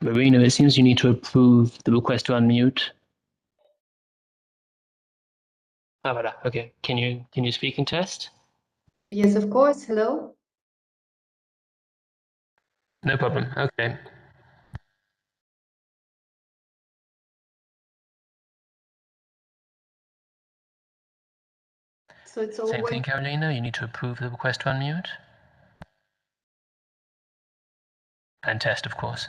Marina, it seems you need to approve the request to unmute. Ah, voilà. Okay. Can you speak and test? Yes, of course. Hello. No problem. Okay. So it's all Same thing, Carolina. You need to approve the request to unmute. And test, of course.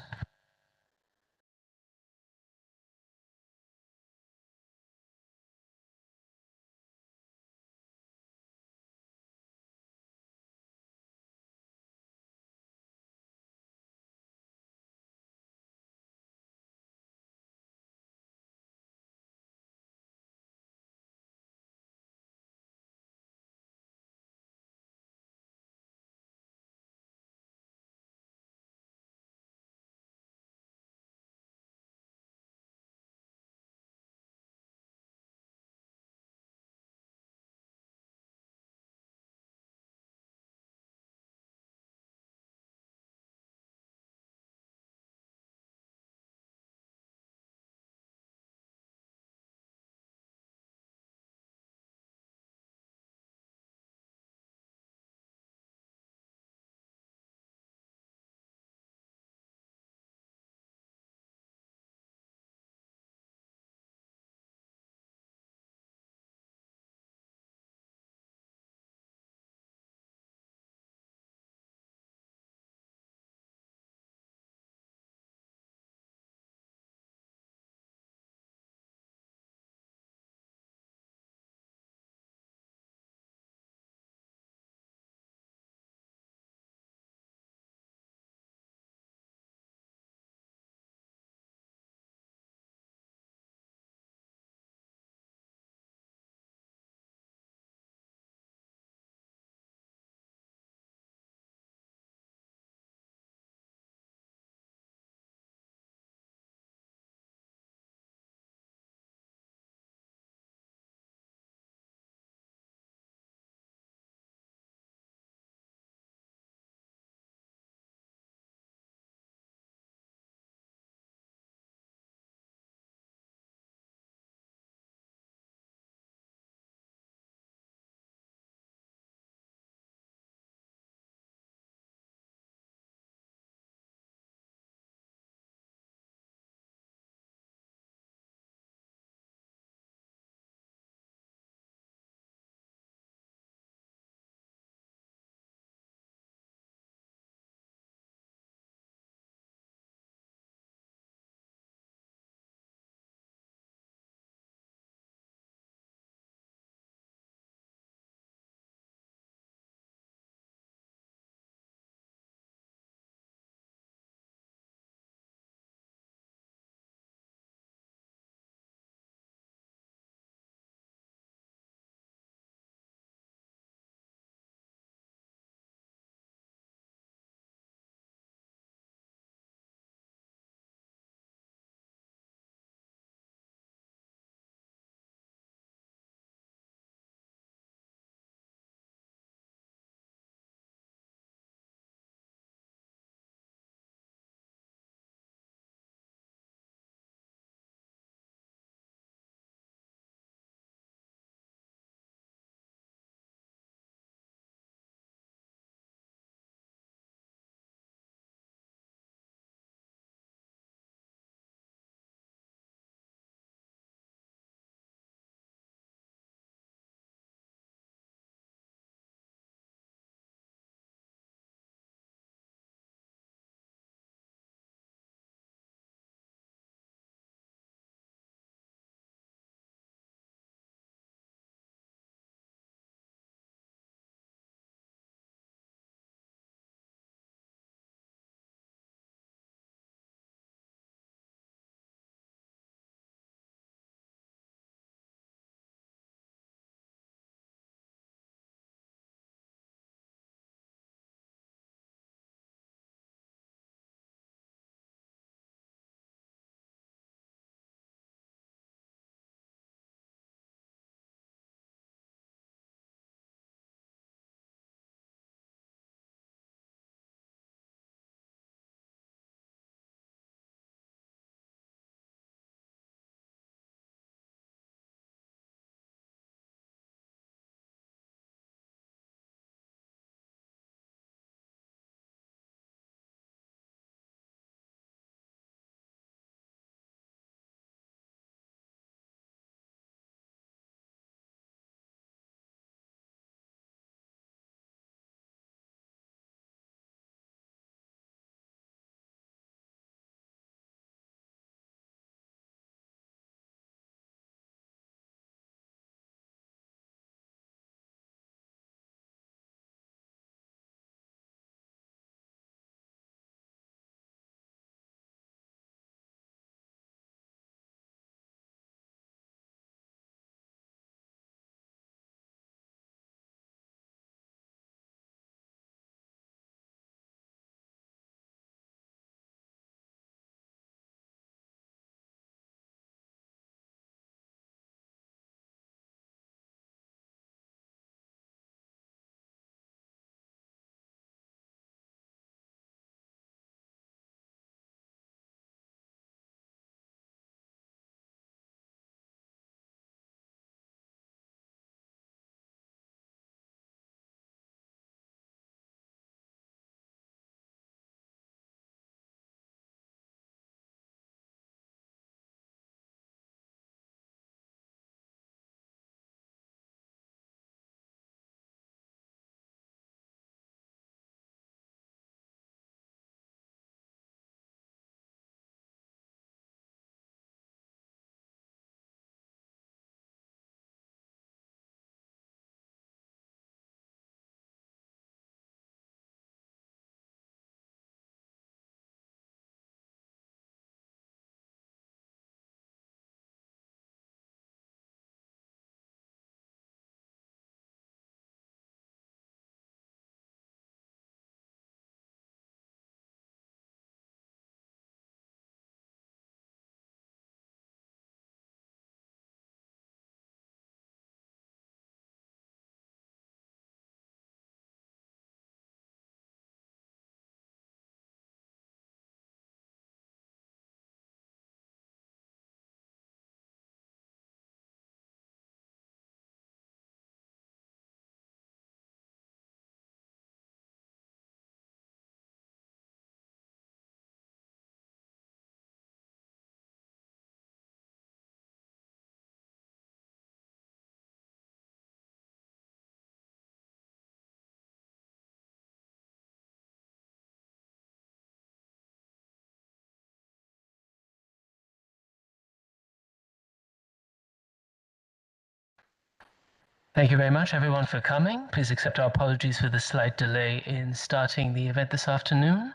Thank you very much, everyone, for coming. Please accept our apologies for the slight delay in starting the event this afternoon.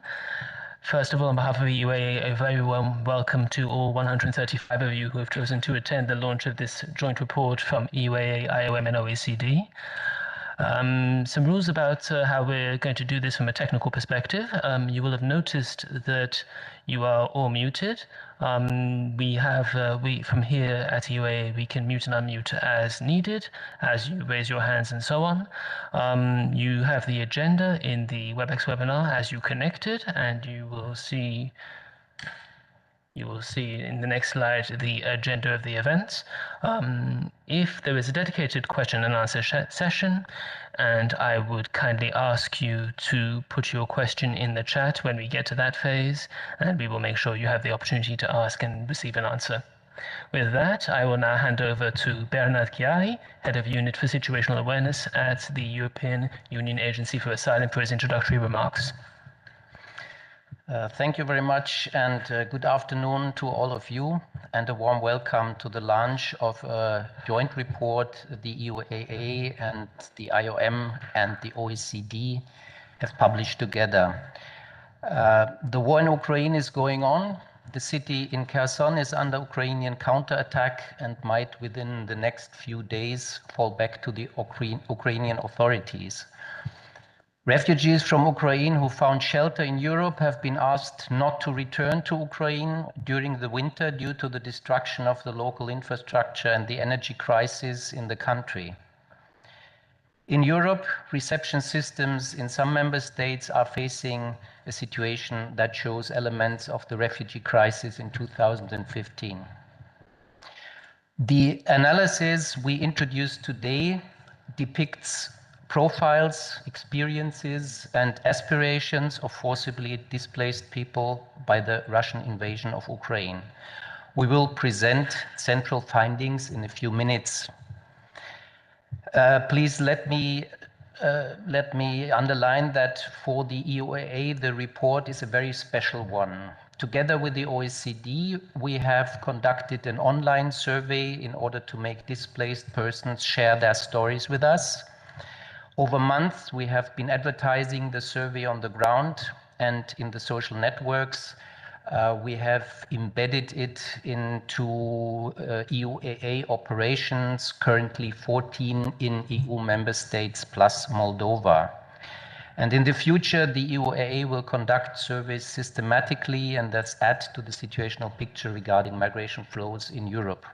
First of all, on behalf of EUA, a very warm welcome to all 135 of you who have chosen to attend the launch of this joint report from EUA, IOM, and OECD. Some rules about how we're going to do this from a technical perspective. You will have noticed that you are all muted. We from here at EUA, we can mute and unmute as needed, as you raise your hands and so on. You have the agenda in the WebEx webinar as you connected, and you will see in the next slide the agenda of the events. If there is a dedicated question and answer session, and I would kindly ask you to put your question in the chat when we get to that phase, and we will make sure you have the opportunity to ask and receive an answer. With that, I will now hand over to Bernard Chiari, Head of Unit for Situational Awareness at the European Union Agency for Asylum, for his introductory remarks. Thank you very much, and good afternoon to all of you, and a warm welcome to the launch of a joint report the EUAA and the IOM and the OECD have published together. The war in Ukraine is going on. The city in Kherson is under Ukrainian counterattack and might within the next few days fall back to the Ukrainian authorities. Refugees from Ukraine who found shelter in Europe have been asked not to return to Ukraine during the winter due to the destruction of the local infrastructure and the energy crisis in the country. In Europe, reception systems in some member states are facing a situation that shows elements of the refugee crisis in 2015. The analysis we introduced today depicts profiles, experiences, and aspirations of forcibly displaced people by the Russian invasion of Ukraine. We will present central findings in a few minutes. Please let me underline that for the EUAA, the report is a very special one. Together with the OECD, we have conducted an online survey in order to make displaced persons share their stories with us. Over months, we have been advertising the survey on the ground and in the social networks. We have embedded it into EUAA operations, currently 14 in EU member states plus Moldova. And in the future, the EUAA will conduct surveys systematically and thus add to the situational picture regarding migration flows in Europe.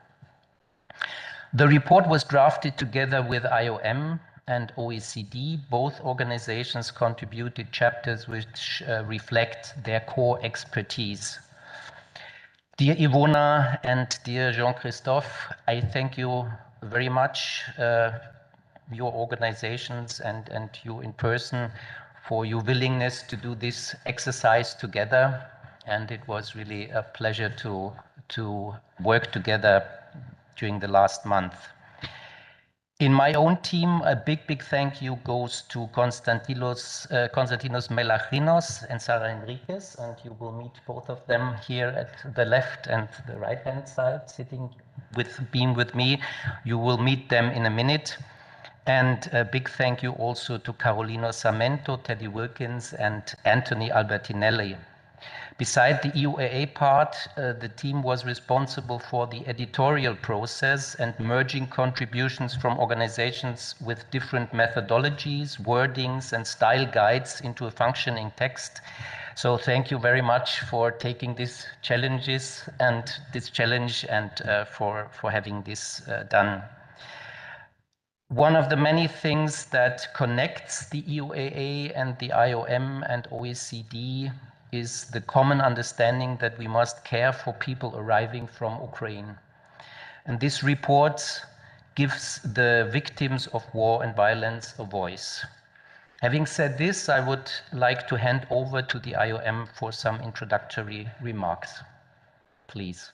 The report was drafted together with IOM and OECD. Both organizations contributed chapters which reflect their core expertise. Dear Ivona and dear Jean-Christophe, I thank you very much, your organizations and you in person, for your willingness to do this exercise together. And it was really a pleasure to work together during the last month. In my own team, a big thank you goes to Konstantinos Melachinos and Sara Enriquez, and you will meet both of them here at the left and the right-hand side, being with me. You will meet them in a minute. And a big thank you also to Carolina Samento, Teddy Wilkins, and Anthony Albertinelli. Beside the EUAA part, the team was responsible for the editorial process and merging contributions from organizations with different methodologies, wordings, and style guides into a functioning text. So thank you very much for taking this challenge and for having this done. One of the many things that connects the EUAA and the IOM and OECD is the common understanding that we must care for people arriving from Ukraine. And this report gives the victims of war and violence a voice. Having said this, I would like to hand over to the IOM for some introductory remarks. Please.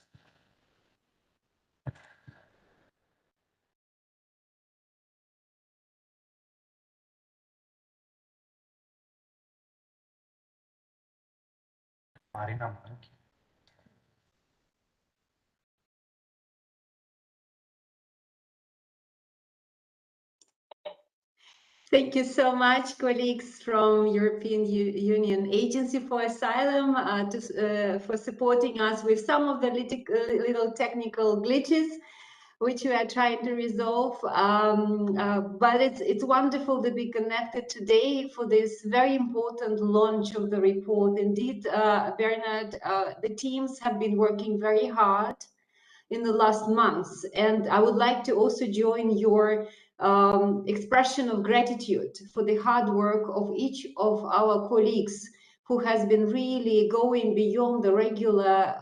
Marina. Thank you so much, colleagues from European Union Agency for Asylum, for supporting us with some of the little technical glitches which we are trying to resolve. But it's wonderful to be connected today for this very important launch of the report. Indeed, Bernard, the teams have been working very hard in the last months, and I would like to also join your expression of gratitude for the hard work of each of our colleagues who has been really going beyond the regular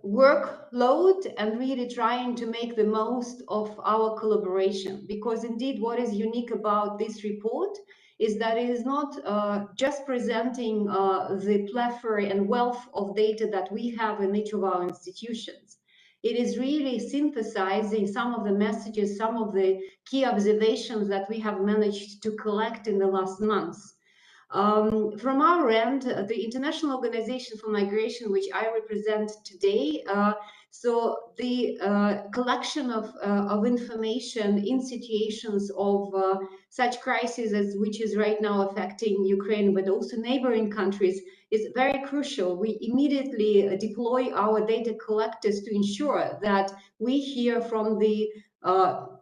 workload and really trying to make the most of our collaboration. Because indeed, what is unique about this report is that it is not just presenting the plethora and wealth of data that we have in each of our institutions. It is really synthesizing some of the messages, some of the key observations that we have managed to collect in the last months. From our end, the International Organization for Migration, which I represent today, so the collection of information in situations of such crises as which is right now affecting Ukraine, but also neighboring countries, is very crucial. We immediately deploy our data collectors to ensure that we hear from the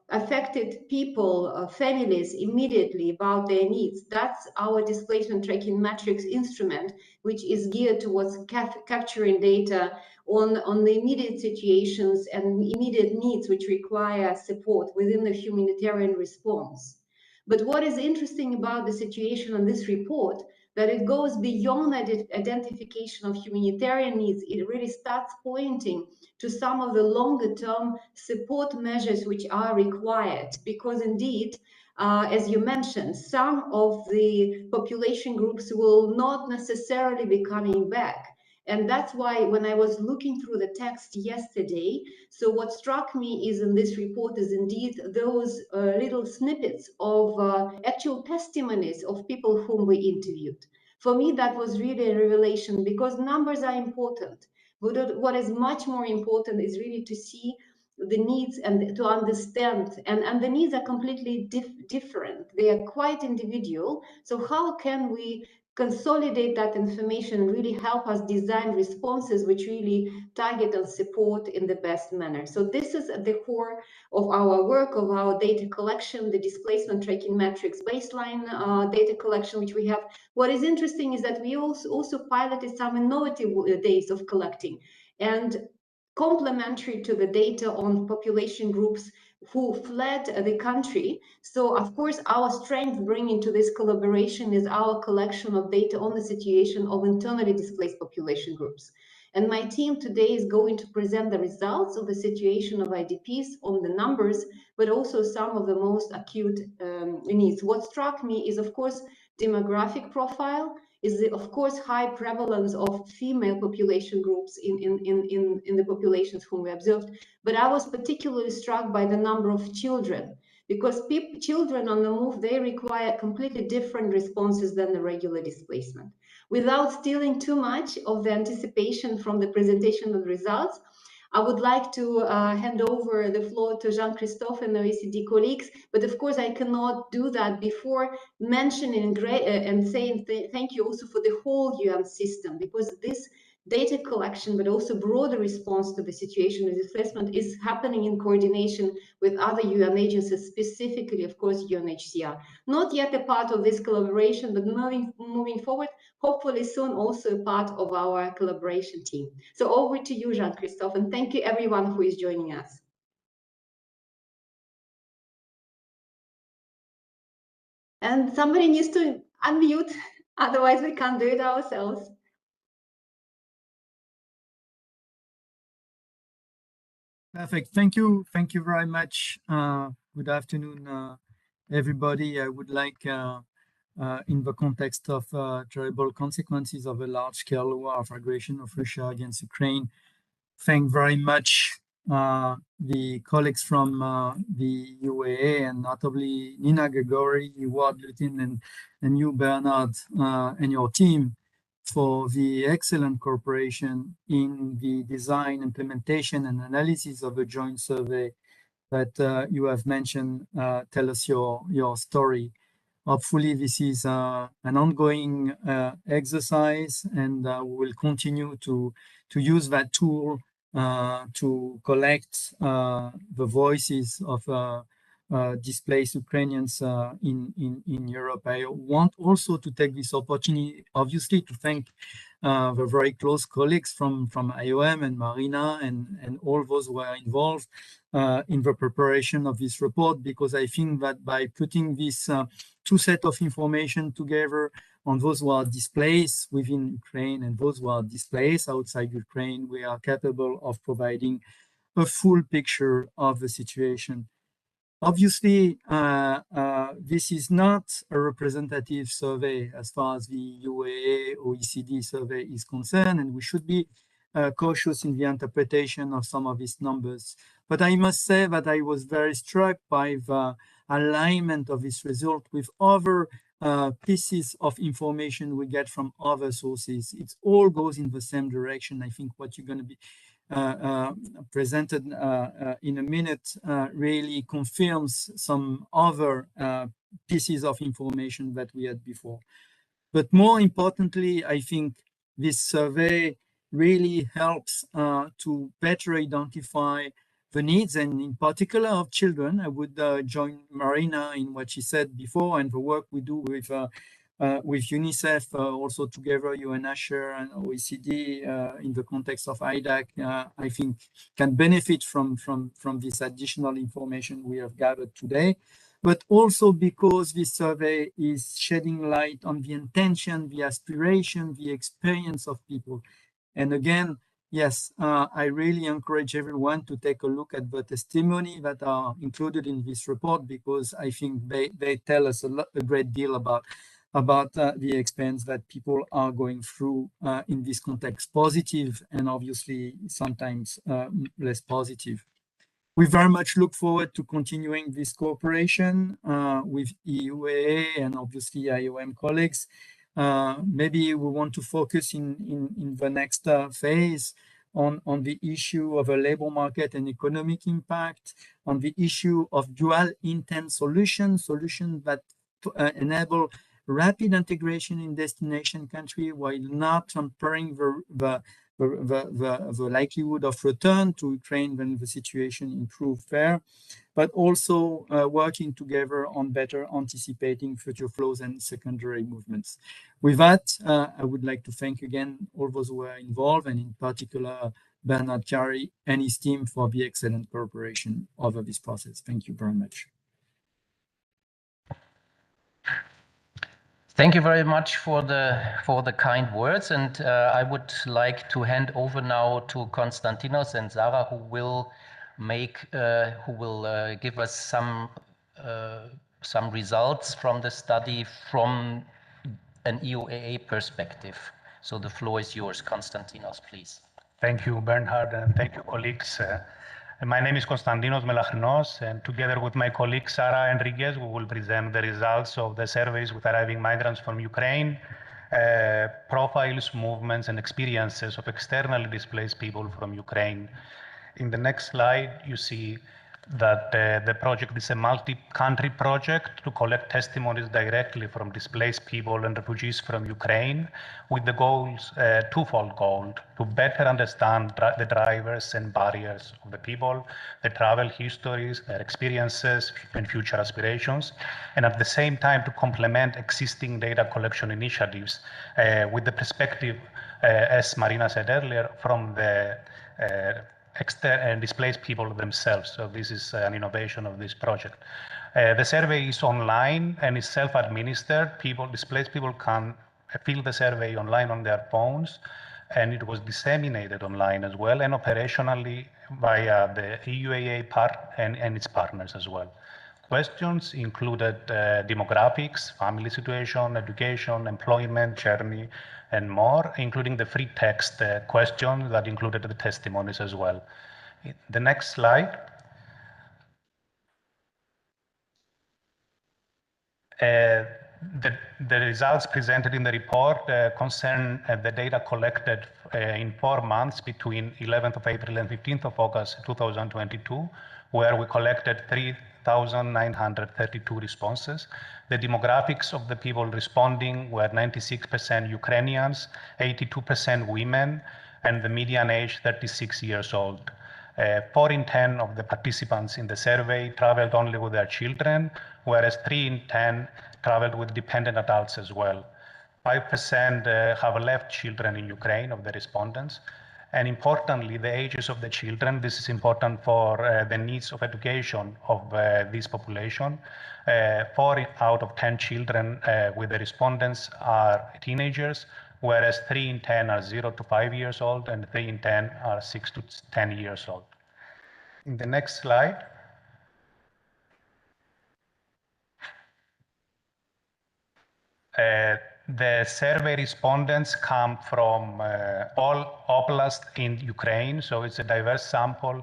affected people, families immediately about their needs. That's our displacement tracking matrix instrument, which is geared towards capturing data on the immediate situations and immediate needs which require support within the humanitarian response. But what is interesting about the situation on this report, that it goes beyond identification of humanitarian needs. It really starts pointing to some of the longer term support measures which are required, because indeed, as you mentioned, some of the population groups will not necessarily be coming back. And that's why when I was looking through the text yesterday, so what struck me is in this report is indeed those little snippets of actual testimonies of people whom we interviewed. For me, that was really a revelation, because numbers are important. But what is much more important is really to see the needs and to understand, and the needs are completely different. They are quite individual. So how can we consolidate that information and really help us design responses which really target and support in the best manner? So this is at the core of our work, of our data collection, the displacement tracking metrics baseline data collection which we have. What is interesting is that we also piloted some innovative ways of collecting, and complementary to the data on population groups who fled the country. So of course, our strength bringing to this collaboration is our collection of data on the situation of internally displaced population groups. And my team today is going to present the results of the situation of IDPs on the numbers, but also some of the most acute needs. What struck me is, of course, demographic profile, is the, of course, high prevalence of female population groups in the populations whom we observed. But I was particularly struck by the number of children, because children on the move, they require completely different responses than the regular displacement. Without stealing too much of the anticipation from the presentation of the results, I would like to hand over the floor to Jean-Christophe and the OECD colleagues, but of course I cannot do that before mentioning and saying thank you also for the whole UN system, because this data collection, but also broader response to the situation of displacement is happening in coordination with other UN agencies, specifically, of course, UNHCR. Not yet a part of this collaboration, but moving forward, hopefully soon also a part of our collaboration team. So over to you, Jean-Christophe, and thank you everyone who is joining us. And somebody needs to unmute, otherwise we can't do it ourselves. Perfect. Thank you. Thank you very much. Good afternoon, everybody. I would like, in the context of terrible consequences of a large-scale war of aggression of Russia against Ukraine, thank very much the colleagues from the UAA, and notably Nina Gregory, Ward Lutin, and you, Bernard, and your team, for the excellent cooperation in the design, implementation, and analysis of a joint survey that you have mentioned. Tell us your story. Hopefully, this is an ongoing exercise, and we will continue to use that tool to collect the voices of displaced Ukrainians in Europe. I want also to take this opportunity, obviously, to thank the very close colleagues from IOM and Marina and all those who are involved in the preparation of this report, because I think that by putting this two sets of information together on those who are displaced within Ukraine and those who are displaced outside Ukraine, we are capable of providing a full picture of the situation. Obviously, this is not a representative survey as far as the UAA OECD survey is concerned, and we should be cautious in the interpretation of some of these numbers. But I must say that I was very struck by the alignment of this result with other pieces of information we get from other sources. It all goes in the same direction. I think what you're going to be presented in a minute really confirms some other pieces of information that we had before. But more importantly, I think this survey really helps to better identify the needs, and in particular of children. I would join Marina in what she said before, and the work we do with UNICEF, also together, UNHCR and OECD in the context of IDAC, I think can benefit from this additional information we have gathered today. But also because this survey is shedding light on the intention, the aspiration, the experience of people. And again, yes, I really encourage everyone to take a look at the testimony that are included in this report, because I think they tell us a great deal about the experience that people are going through in this context, positive and obviously sometimes less positive. We very much look forward to continuing this cooperation with EUAA and obviously IOM colleagues. Maybe we want to focus in the next phase on the issue of a labor market and economic impact, on the issue of dual intent solutions that enable rapid integration in destination country while not hampering the likelihood of return to Ukraine when the situation improves there, but also working together on better anticipating future flows and secondary movements. With that, I would like to thank again all those who are involved, and in particular Bernard Carey and his team for the excellent cooperation over this process. Thank you very much. Thank you very much for the kind words, and I would like to hand over now to Konstantinos and Sarah, who will give us some results from the study from an EUAA perspective. So the floor is yours, Konstantinos, please. Thank you, Bernhard, and thank you, colleagues. My name is Konstantinos Melachnos, and together with my colleague Sarah Enriquez, we will present the results of the surveys with arriving migrants from Ukraine, profiles, movements, and experiences of externally displaced people from Ukraine. In the next slide, you see that the project is a multi-country project to collect testimonies directly from displaced people and refugees from Ukraine, with the goals, twofold goal: to better understand the drivers and barriers of the people, their travel histories, their experiences, and future aspirations, and at the same time to complement existing data collection initiatives with the perspective, as Marina said earlier, from the displaced people themselves. So this is an innovation of this project. The survey is online and is self-administered. Displaced people can fill the survey online on their phones, and it was disseminated online as well, and operationally via the EUAA part and its partners as well. Questions included demographics, family situation, education, employment, journey, and more, including the free text questions that included the testimonies as well. The next slide. The results presented in the report concern the data collected in 4 months between 11th of April and 15th of August 2022, where we collected 3,932 responses. The demographics of the people responding were 96% Ukrainians, 82% women, and the median age 36 years old. 4 in 10 of the participants in the survey traveled only with their children, whereas 3 in 10 traveled with dependent adults as well. 5% have left children in Ukraine of the respondents. And importantly, the ages of the children, this is important for the needs of education of this population. 4 out of 10 children with the respondents are teenagers, whereas 3 in 10 are 0 to 5 years old and 3 in 10 are 6 to 10 years old. In the next slide. The survey respondents come from all oblasts in Ukraine, so it's a diverse sample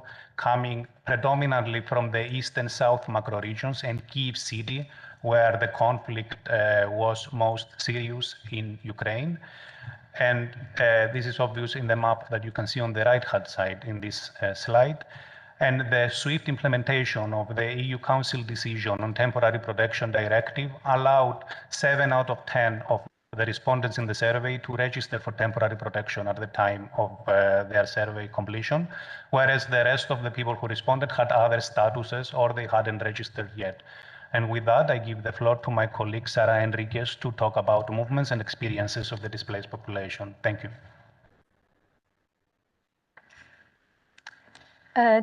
coming predominantly from the east and south macro regions and Kyiv city, where the conflict was most serious in Ukraine. And this is obvious in the map that you can see on the right-hand side in this slide. And the swift implementation of the EU Council decision on temporary protection directive allowed 7 out of 10 of the respondents in the survey to register for temporary protection at the time of their survey completion, whereas the rest of the people who responded had other statuses or they hadn't registered yet. And with that, I give the floor to my colleague, Sara Enriquez, to talk about movements and experiences of the displaced population. Thank you.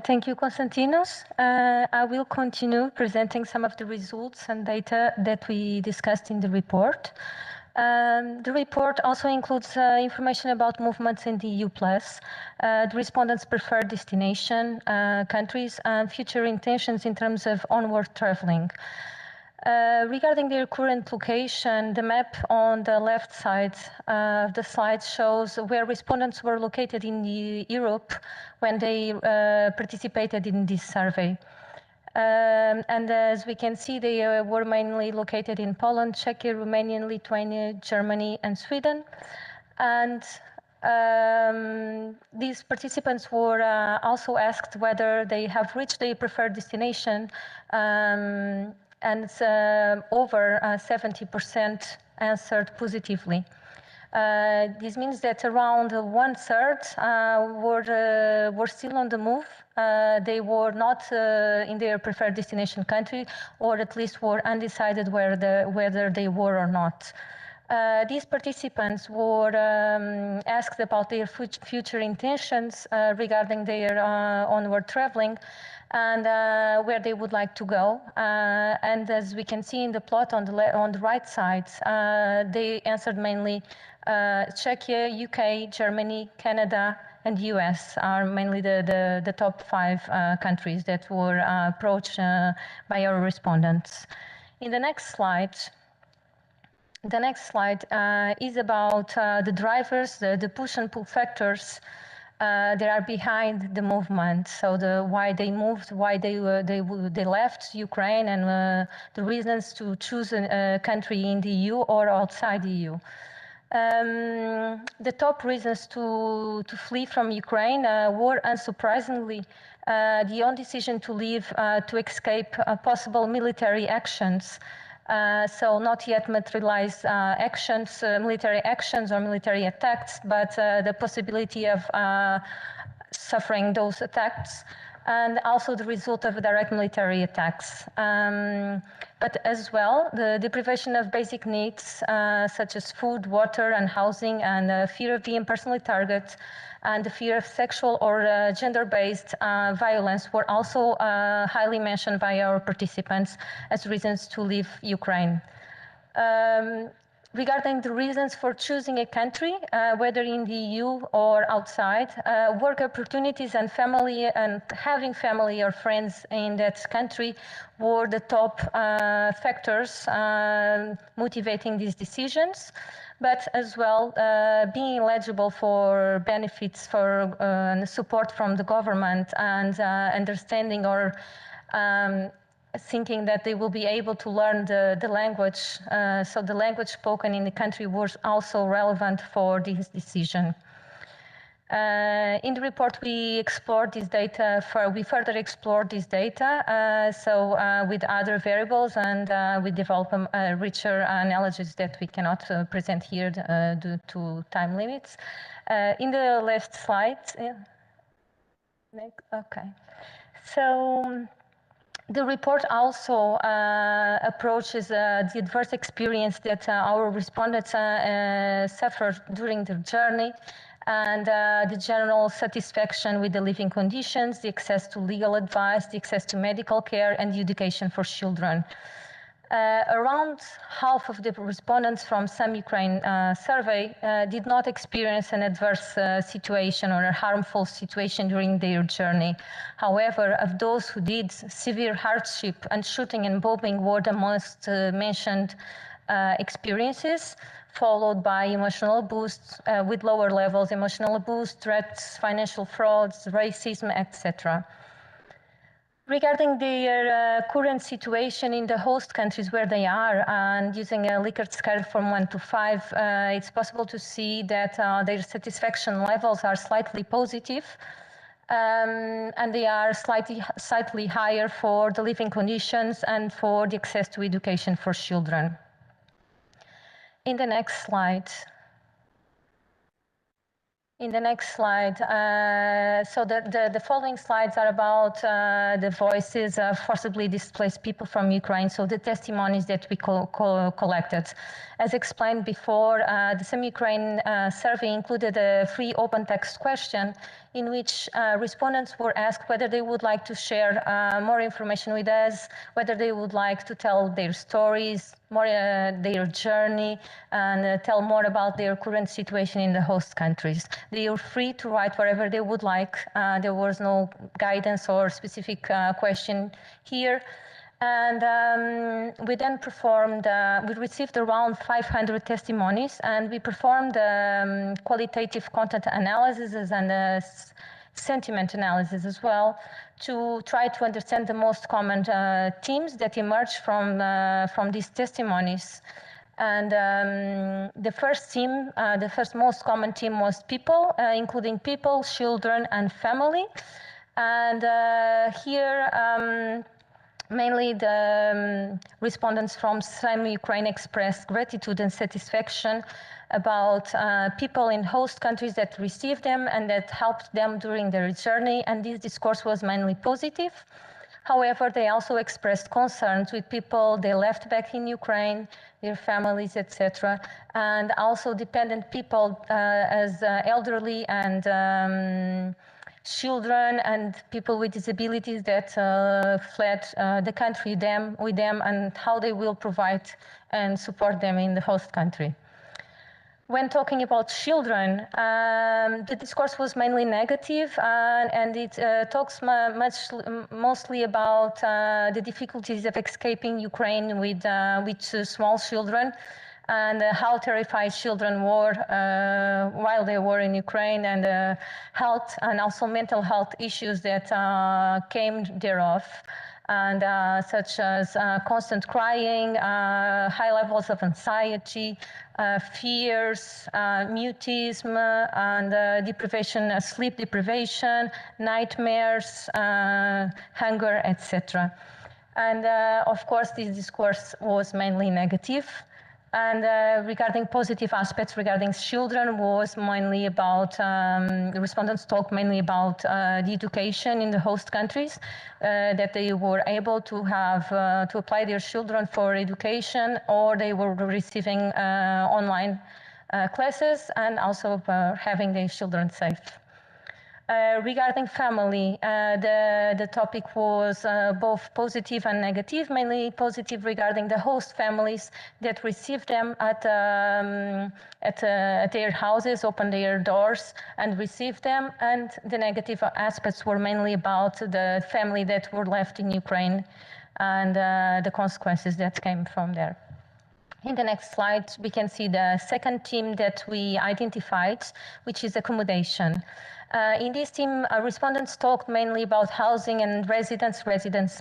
Thank you, Konstantinos. I will continue presenting some of the results and data that we discussed in the report. The report also includes information about movements in the EU+, the respondents' preferred destination, countries, and future intentions in terms of onward traveling. Regarding their current location, the map on the left side of the slide shows where respondents were located in Europe when they participated in this survey. And as we can see, they were mainly located in Poland, Czechia, Romania, Lithuania, Germany, and Sweden. And these participants were also asked whether they have reached their preferred destination, and over 70% answered positively. This means that around 1/3 were still on the move. They were not in their preferred destination country, or at least were undecided whether they were or not. These participants were asked about their future intentions regarding their onward traveling and where they would like to go. And as we can see in the plot on the right side, they answered mainly Czechia, UK, Germany, Canada, and US are mainly the top 5 countries that were approached by our respondents. In the next slide, is about the drivers, the push and pull factors that are behind the movement. So why they moved, why they left Ukraine, and the reasons to choose a country in the EU or outside the EU. The top reasons to flee from Ukraine were, unsurprisingly, the own decision to leave to escape possible military actions. So not yet materialized actions, military actions or military attacks, but the possibility of suffering those attacks, and also the result of direct military attacks. But as well, the deprivation of basic needs, such as food, water, and housing, and fear of being personally targeted, and the fear of sexual or gender-based violence were also highly mentioned by our participants as reasons to leave Ukraine. Regarding the reasons for choosing a country, whether in the EU or outside, work opportunities and family and having family or friends in that country were the top factors motivating these decisions. But as well, being eligible for benefits for support from the government and understanding or thinking that they will be able to learn the language. So the language spoken in the country was also relevant for this decision. In the report, we explored this data. We further explored this data, with other variables, and we developed a richer analysis that we cannot present here due to time limits. In the last slide, okay. So the report also approaches the adverse experience that our respondents suffered during their journey, and the general satisfaction with the living conditions, the access to legal advice, the access to medical care, and education for children. Around half of the respondents from some Ukraine survey did not experience an adverse situation or a harmful situation during their journey. However, of those who did, severe hardship and shooting and bombing were the most mentioned experiences, followed by emotional abuse with lower levels, emotional abuse, threats, financial frauds, racism, etc. Regarding their current situation in the host countries where they are, and using a Likert scale from 1 to 5, it's possible to see that their satisfaction levels are slightly positive, and they are slightly higher for the living conditions and for the access to education for children. In the next slide. In the next slide, so the following slides are about the voices of forcibly displaced people from Ukraine, so the testimonies that we collected. As explained before, the Some Ukraine survey included a free open text question in which respondents were asked whether they would like to share more information with us, whether they would like to tell their stories, more their journey, and tell more about their current situation in the host countries. They are free to write wherever they would like. There was no guidance or specific question here. And we then performed, we received around 500 testimonies, and we performed qualitative content analysis and sentiment analysis as well, to try to understand the most common themes that emerged from these testimonies. And the first theme, the first most common theme was people, including people, children, and family. And here, mainly the respondents from Some Ukraine expressed gratitude and satisfaction about people in host countries that received them and that helped them during their journey, and this discourse was mainly positive. However, they also expressed concerns with people they left back in Ukraine, their families, etc., and also dependent people as elderly and children and people with disabilities that fled the country with them, and how they will provide and support them in the host country. When talking about children, the discourse was mainly negative, and it talks mostly about the difficulties of escaping Ukraine with small children, and how terrified children were while they were in Ukraine, and health and also mental health issues that came thereof, and such as constant crying, high levels of anxiety, fears, mutism, and deprivation, sleep deprivation, nightmares, hunger, etc. And of course, this discourse was mainly negative. And regarding positive aspects regarding children was mainly about, the respondents talked mainly about the education in the host countries, that they were able to have, to apply their children for education, or they were receiving online classes, and also having their children safe. Regarding family, the topic was both positive and negative, mainly positive regarding the host families that received them at their houses, opened their doors and received them, and the negative aspects were mainly about the family that were left in Ukraine and the consequences that came from there. In the next slide, we can see the second theme that we identified, which is accommodation. In this theme, respondents talked mainly about housing and residence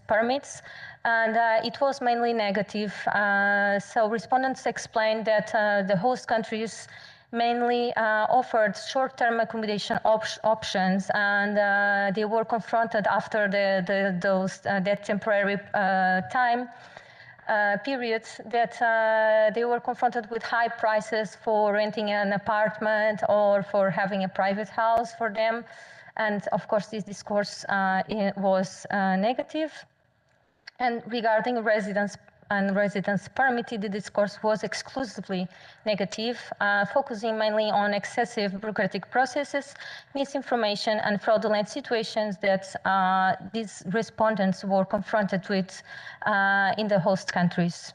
permits, and it was mainly negative. So respondents explained that the host countries mainly offered short-term accommodation options, and they were confronted after that temporary time periods that they were confronted with high prices for renting an apartment or for having a private house for them. And of course, this discourse was negative. And regarding residence permitted, the discourse was exclusively negative, focusing mainly on excessive bureaucratic processes, misinformation, and fraudulent situations that these respondents were confronted with in the host countries.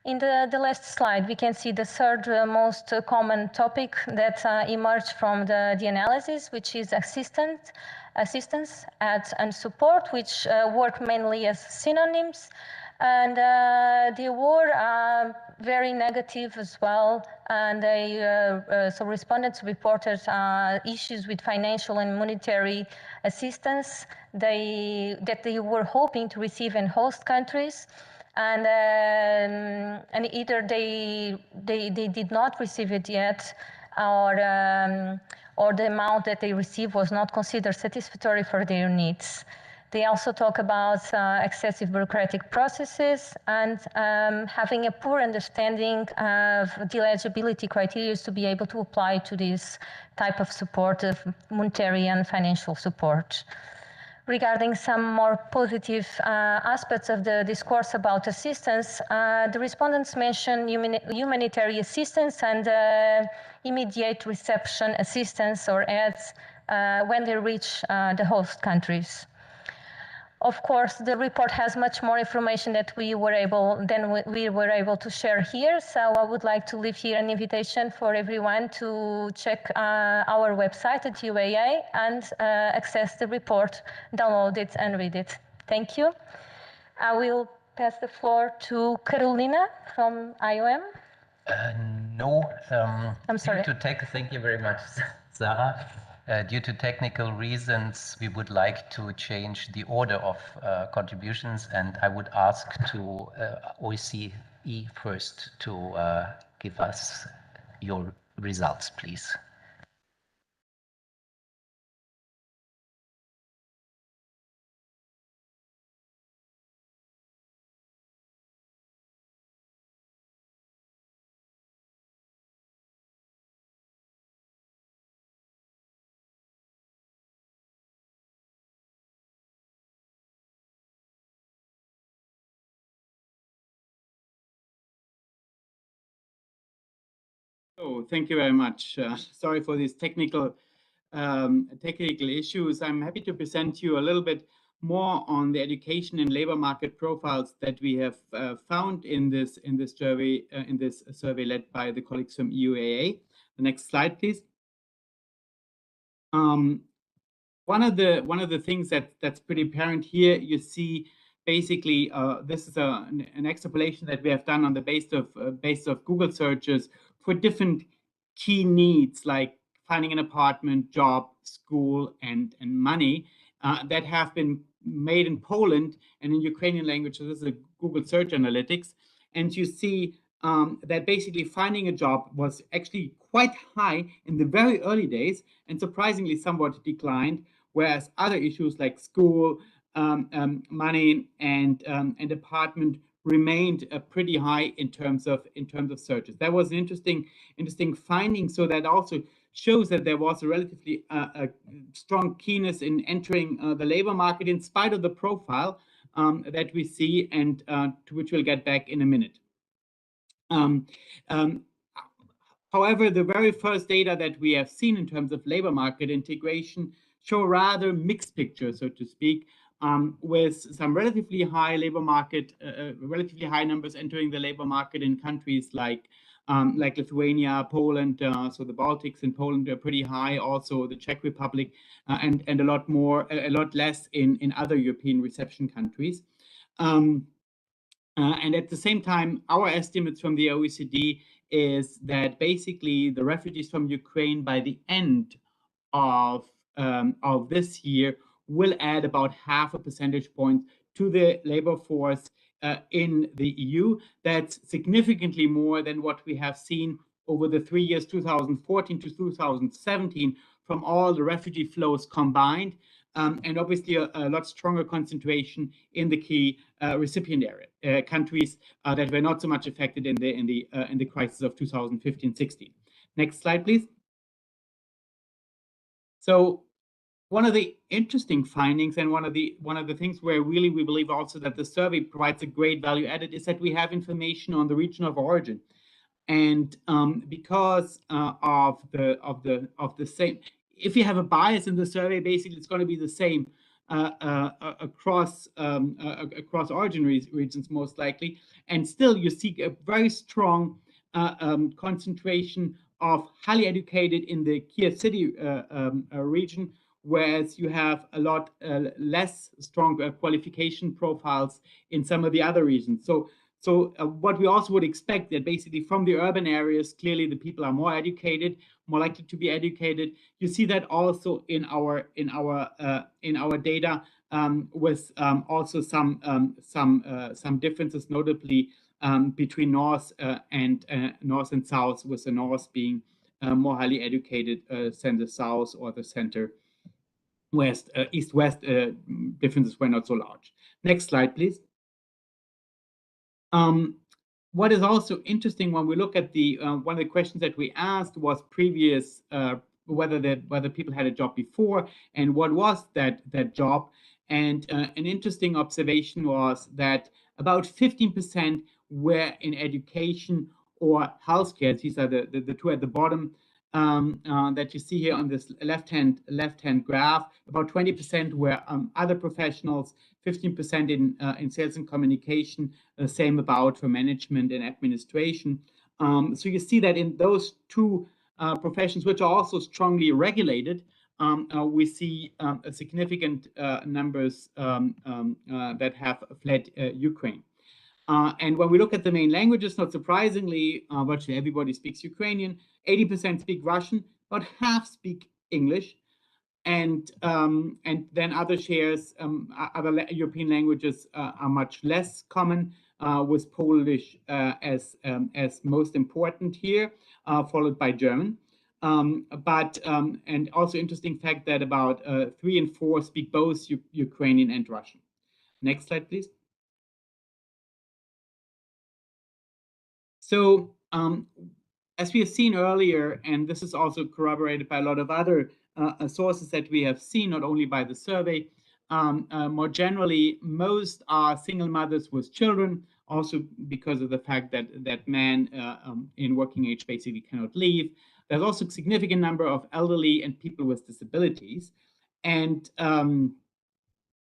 In the last slide, we can see the third most common topic that emerged from the analysis, which is assistance and support, which work mainly as synonyms. And they were very negative as well. And so respondents reported issues with financial and monetary assistance that they were hoping to receive in host countries. And either they did not receive it yet, or the amount that they received was not considered satisfactory for their needs. They also talk about excessive bureaucratic processes and having a poor understanding of the eligibility criteria to be able to apply to this type of support, of monetary and financial support. Regarding some more positive aspects of the discourse about assistance, the respondents mentioned humanitarian assistance and immediate reception assistance, or AIDS, when they reach the host countries. Of course, the report has much more information that we were able to share here. So I would like to leave here an invitation for everyone to check our website at UAA and access the report, download it and read it. Thank you. I will pass the floor to Carolina from IOM. No, I'm sorry. Thank you very much, Sarah. Due to technical reasons, we would like to change the order of contributions, and I would ask to OECD first to give us your results, please. Oh, thank you very much. Sorry for these technical issues. I'm happy to present you a little bit more on the education and labor market profiles that we have found in this survey led by the colleagues from EUAA. The next slide, please. One of the things that's pretty apparent here, you see basically this is an extrapolation that we have done on the base of Google searches for different key needs like finding an apartment, job, school, and money that have been made in Poland and in Ukrainian language. So this is a Google Search Analytics, and you see that basically finding a job was actually quite high in the very early days and surprisingly somewhat declined, whereas other issues like school, money, and apartment remained pretty high in terms of searches. That was an interesting finding. So that also shows that there was a relatively strong keenness in entering the labor market in spite of the profile that we see, and to which we'll get back in a minute. However, the very first data that we have seen in terms of labor market integration show a rather mixed picture, so to speak, with some relatively high labor market, relatively high numbers entering the labor market in countries like Lithuania, Poland. So the Baltics and Poland are pretty high. Also the Czech Republic, and a lot less in other European reception countries. And at the same time, our estimates from the OECD is that basically the refugees from Ukraine by the end of this year will add about 0.5 percentage point to the labor force in the EU. That's significantly more than what we have seen over the 3 years, 2014 to 2017, from all the refugee flows combined, and obviously a lot stronger concentration in the key recipient area countries that were not so much affected in the crisis of 2015-16. Next slide, please. So one of the interesting findings, and one of the things where really we believe also that the survey provides a great value added, is that we have information on the region of origin, and because of the same, if you have a bias in the survey, basically it's going to be the same across origin regions most likely, and still you see a very strong concentration of highly educated in the key city region, whereas you have a lot less strong qualification profiles in some of the other regions. So what we also would expect, that basically from the urban areas, clearly the people are more educated, more likely to be educated. You see that also in our data, with also some differences, notably between north and south, with the north being more highly educated than the south or the center west. East-west differences were not so large. Next slide, please. What is also interesting when we look at the one of the questions that we asked was previous whether people had a job before and what was that job. And an interesting observation was that about 15% were in education or healthcare. These are the two at the bottom that you see here on this left-hand graph. About 20% were other professionals, 15% in sales and communication, the same about for management and administration. So you see that in those two professions, which are also strongly regulated, we see a significant numbers that have fled Ukraine. And when we look at the main languages, not surprisingly, virtually everybody speaks Ukrainian. 80% speak Russian, about half speak English, and then other shares, other European languages are much less common, with Polish as most important here, followed by German. And also interesting fact that about 3 in 4 speak both Ukrainian and Russian. Next slide, please. So as we have seen earlier, and this is also corroborated by a lot of other sources that we have seen, not only by the survey, more generally, most are single mothers with children, also because of the fact that men in working age basically cannot leave. There's also a significant number of elderly and people with disabilities. And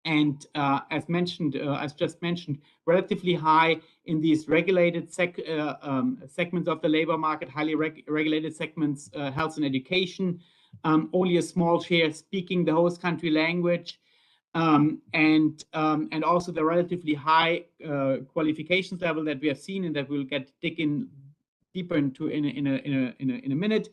as just mentioned, relatively high in these regulated segments of the labor market, highly regulated segments, health and education, only a small share speaking the host country language, and also the relatively high qualifications level that we have seen and that we'll dig in deeper into in a minute.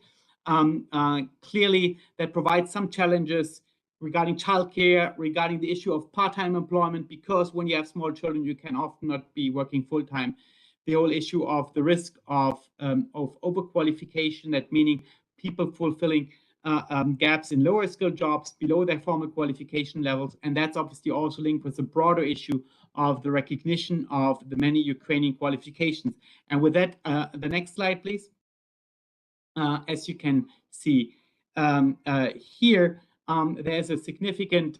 Clearly, that provides some challenges regarding childcare, regarding the issue of part-time employment, because when you have small children, you can often not be working full-time. The whole issue of the risk of overqualification, that meaning people fulfilling gaps in lower skilled jobs below their formal qualification levels. And that's obviously also linked with the broader issue of the recognition of the many Ukrainian qualifications. And with that, the next slide, please. As you can see here, there's a significant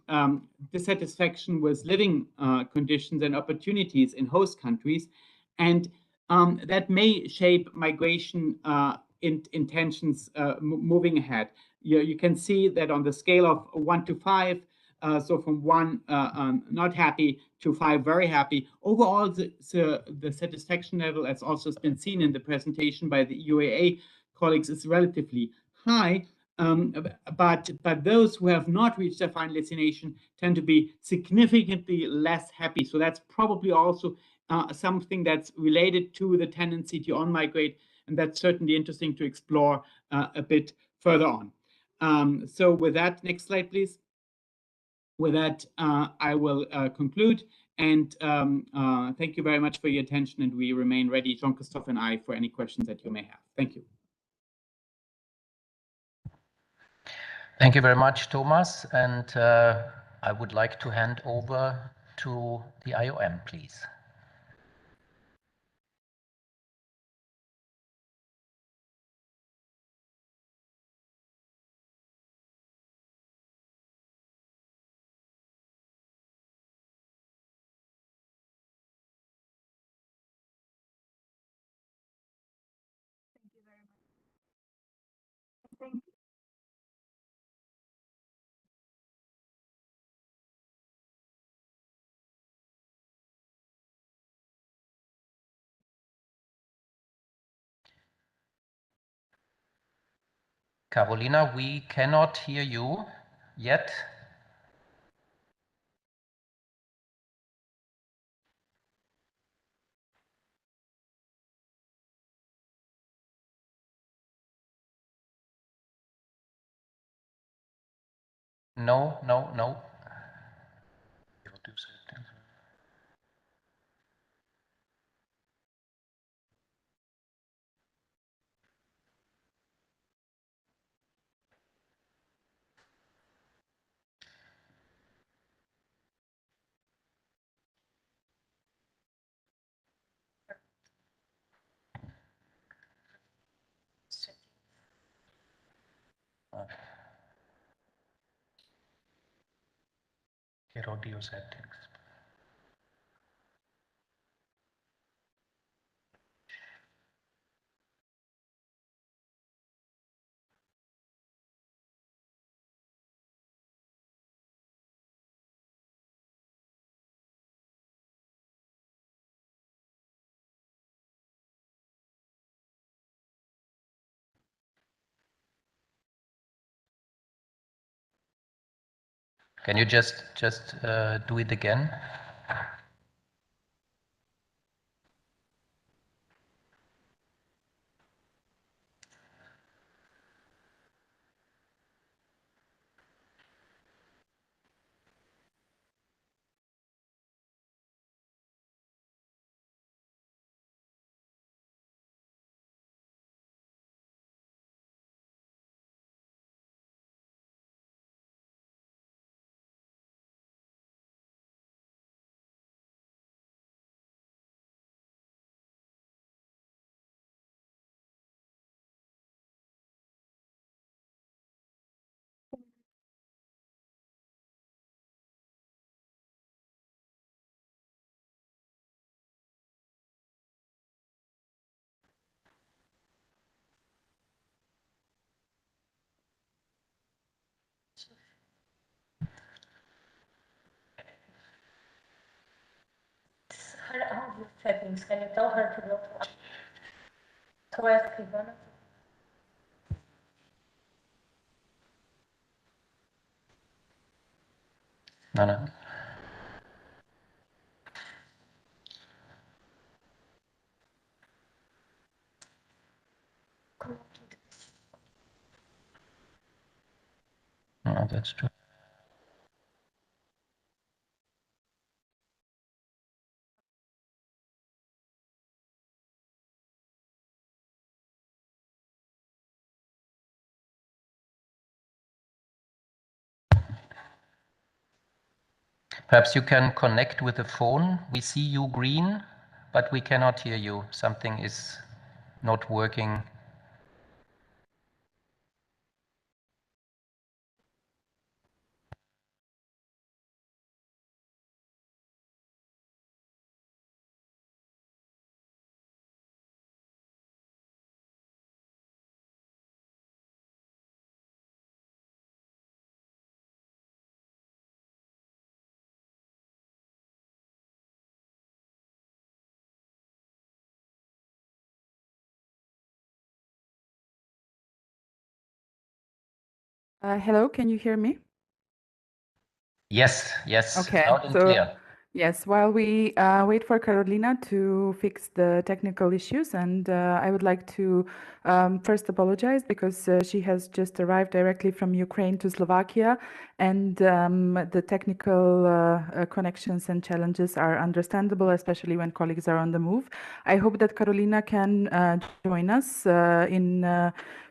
dissatisfaction with living conditions and opportunities in host countries, and that may shape migration intentions moving ahead. You can see that on the scale of 1 to 5, so from 1 not happy to 5 very happy. Overall, the satisfaction level, as also has been seen in the presentation by the EUAA colleagues, is relatively high. But those who have not reached their final destination tend to be significantly less happy. So that's probably also something that's related to the tendency to on-migrate, and that's certainly interesting to explore a bit further on. So with that, next slide, please. With that, I will conclude, and thank you very much for your attention, and we remain ready, Jean-Christophe and I, for any questions that you may have. Thank you. Thank you very much, Thomas. And I would like to hand over to the IOM, please. Thank you. Carolina, we cannot hear you yet. No, no, no. Here audio settings. Can you just do it again? Her audio settings, can you tell her to go to ask Ivana? No, no. No, that's true. Perhaps you can connect with the phone. We see you green, but we cannot hear you. Something is not working. Hello, can you hear me? Yes, yes, Okay, loud and so clear. yes, while we wait for Carolina to fix the technical issues, and I would like to first apologize because she has just arrived directly from Ukraine to Slovakia, and the technical connections and challenges are understandable, especially when colleagues are on the move. I hope that Carolina can join us in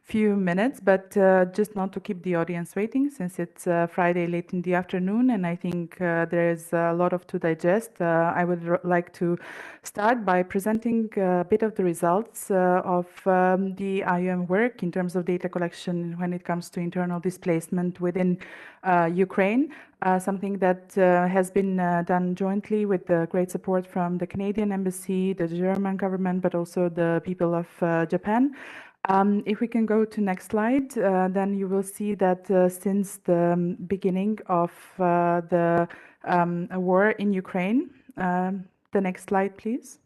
few minutes, but just not to keep the audience waiting, since it's Friday late in the afternoon, and I think there's a lot to digest. I would like to start by presenting a bit of the results of the IOM work in terms of data collection when it comes to internal displacement within Ukraine. Something that has been done jointly with the great support from the Canadian Embassy, the German government, but also the people of Japan. If we can go to next slide, then you will see that since the beginning of the war in Ukraine, the next slide, please.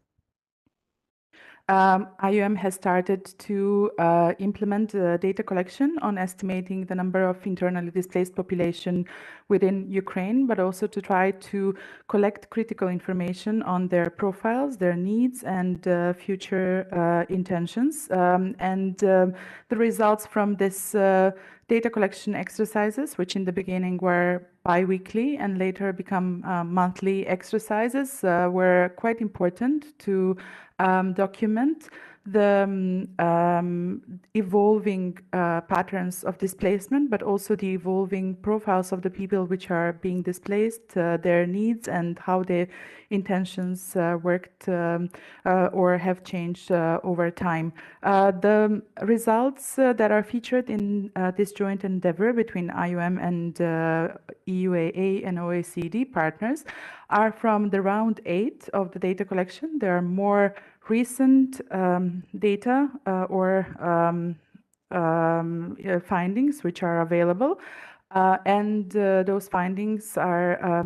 IOM has started to implement data collection on estimating the number of internally displaced population within Ukraine, but also to try to collect critical information on their profiles, their needs, and future intentions. The results from this data collection exercises, which in the beginning were bi-weekly and later become monthly exercises, were quite important to document the evolving patterns of displacement, but also the evolving profiles of the people which are being displaced, their needs, and how their intentions worked or have changed over time. The results that are featured in this joint endeavor between IOM and EUAA and OECD partners are from the round 8 of the data collection. There are more recent data or findings which are available. Those findings are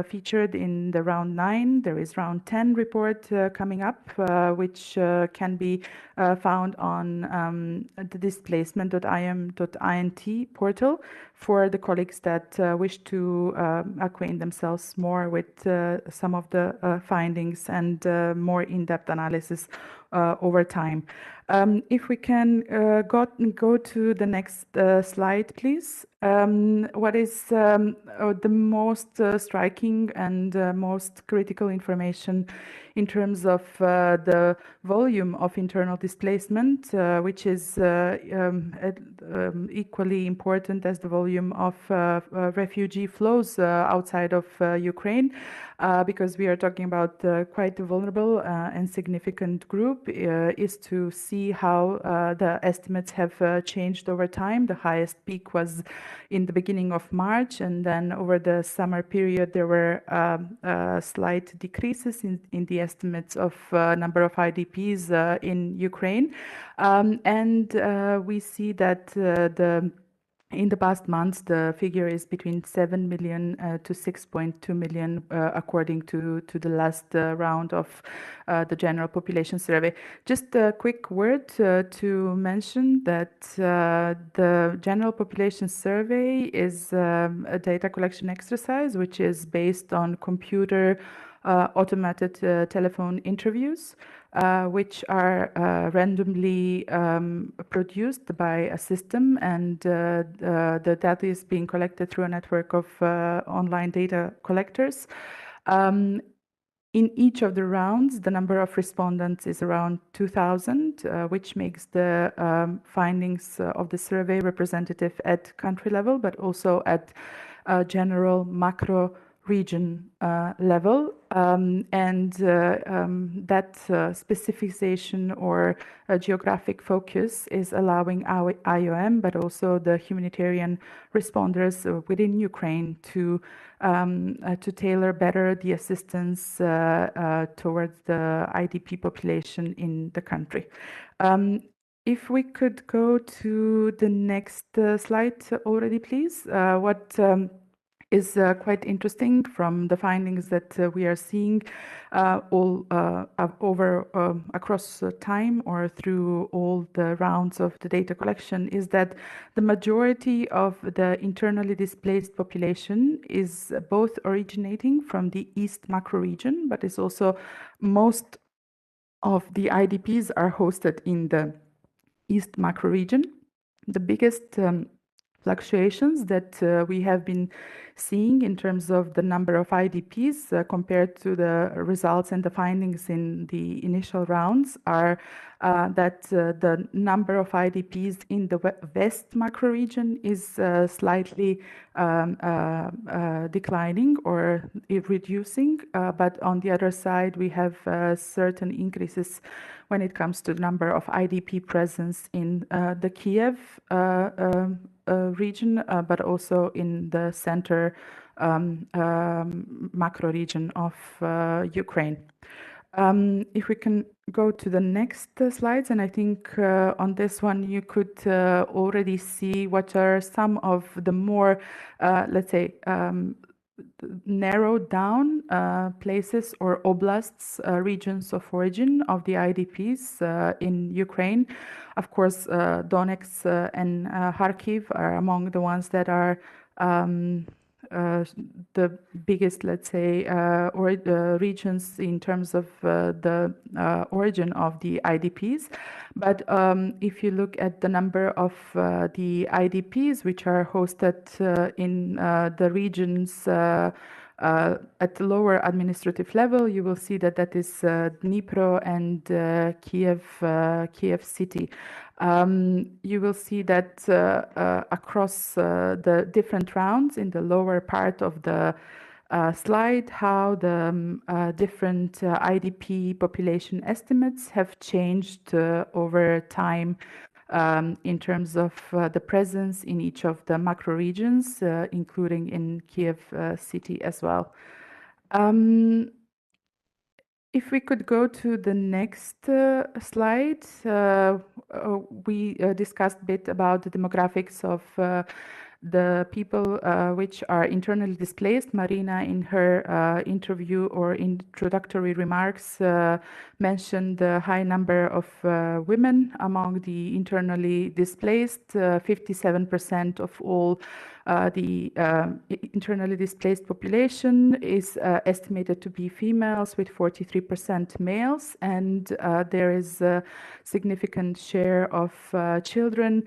featured in the round 9. There is round 10 report coming up, which can be found on the displacement.iom.int portal for the colleagues that wish to acquaint themselves more with some of the findings and more in-depth analysis over time. If we can go to the next slide, please. What is the most striking and most critical information in terms of the volume of internal displacement, which is equally important as the volume of refugee flows outside of Ukraine, because we are talking about quite a vulnerable and significant group, is to see how the estimates have changed over time. The highest peak was in the beginning of March, and then over the summer period there were slight decreases in the estimates of number of IDPs in Ukraine. We see that in the past months, the figure is between 7 million to 6.2 million, according to the last round of the general population survey. Just a quick word to mention that the general population survey is a data collection exercise which is based on computer automated telephone interviews, which are randomly produced by a system, and the data is being collected through a network of online data collectors. In each of the rounds, the number of respondents is around 2,000, which makes the findings of the survey representative at country level, but also at general macro region level, that specificization or geographic focus is allowing our IOM, but also the humanitarian responders within Ukraine to tailor better the assistance towards the IDP population in the country. If we could go to the next slide already, please. What is quite interesting from the findings that we are seeing all over across time or through all the rounds of the data collection is that the majority of the internally displaced population is both originating from the East macro region, but is also most of the IDPs are hosted in the East macro region. The biggest fluctuations that we have been seeing in terms of the number of IDPs compared to the results and the findings in the initial rounds are that the number of IDPs in the West macro region is slightly declining or reducing, but on the other side we have certain increases when it comes to the number of IDP presence in the Kiev region, but also in the center macro region of Ukraine. If we can go to the next slides, and I think on this one you could already see what are some of the more, let's say, narrowed down places or oblasts, regions of origin of the IDPs in Ukraine. Of course, Donetsk and Kharkiv are among the ones that are the biggest, let's say, or regions in terms of the origin of the IDPs. But if you look at the number of the IDPs which are hosted in the regions at the lower administrative level, you will see that that is Dnipro and Kiev city. You will see that across the different rounds in the lower part of the slide, how the different IDP population estimates have changed over time in terms of the presence in each of the macro regions, including in Kiev city as well. If we could go to the next slide, we discussed a bit about the demographics of the people which are internally displaced. Marina, in her interview or introductory remarks, mentioned the high number of women among the internally displaced. 57% of all the internally displaced population is estimated to be females, with 43% males, and there is a significant share of children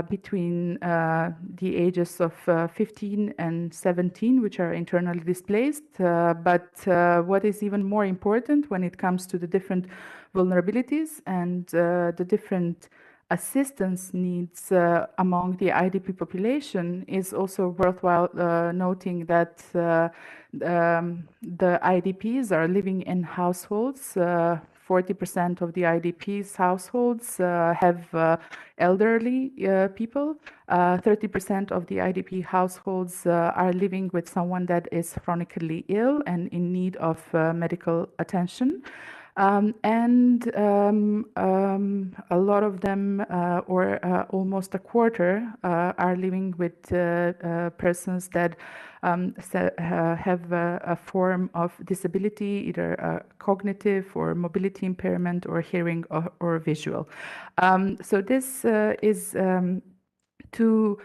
between the ages of 15 and 17, which are internally displaced. But what is even more important when it comes to the different vulnerabilities and the different assistance needs among the IDP population is also worthwhile noting that the IDPs are living in households. 40% of the IDPs households have elderly people. 30% of the IDP households are living with someone that is chronically ill and in need of medical attention. And a lot of them, or almost a quarter, are living with persons that have a form of disability, either a cognitive or mobility impairment, or hearing or visual. So this is to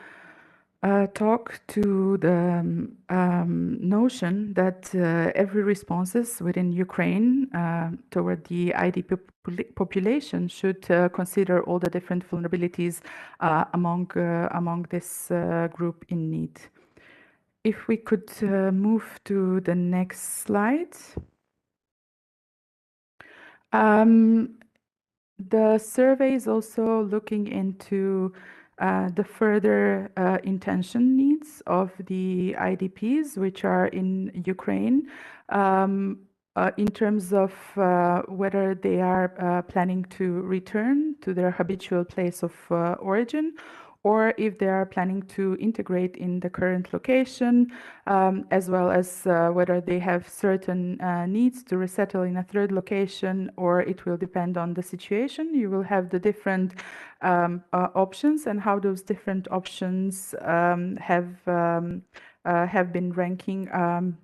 talk to the notion that every responses within Ukraine toward the IDP population should consider all the different vulnerabilities among this group in need. If we could move to the next slide. The survey is also looking into the further intention needs of the IDPs which are in Ukraine, in terms of whether they are planning to return to their habitual place of origin, or if they are planning to integrate in the current location, as well as whether they have certain needs to resettle in a third location, or it will depend on the situation. You will have the different options and how those different options have been ranking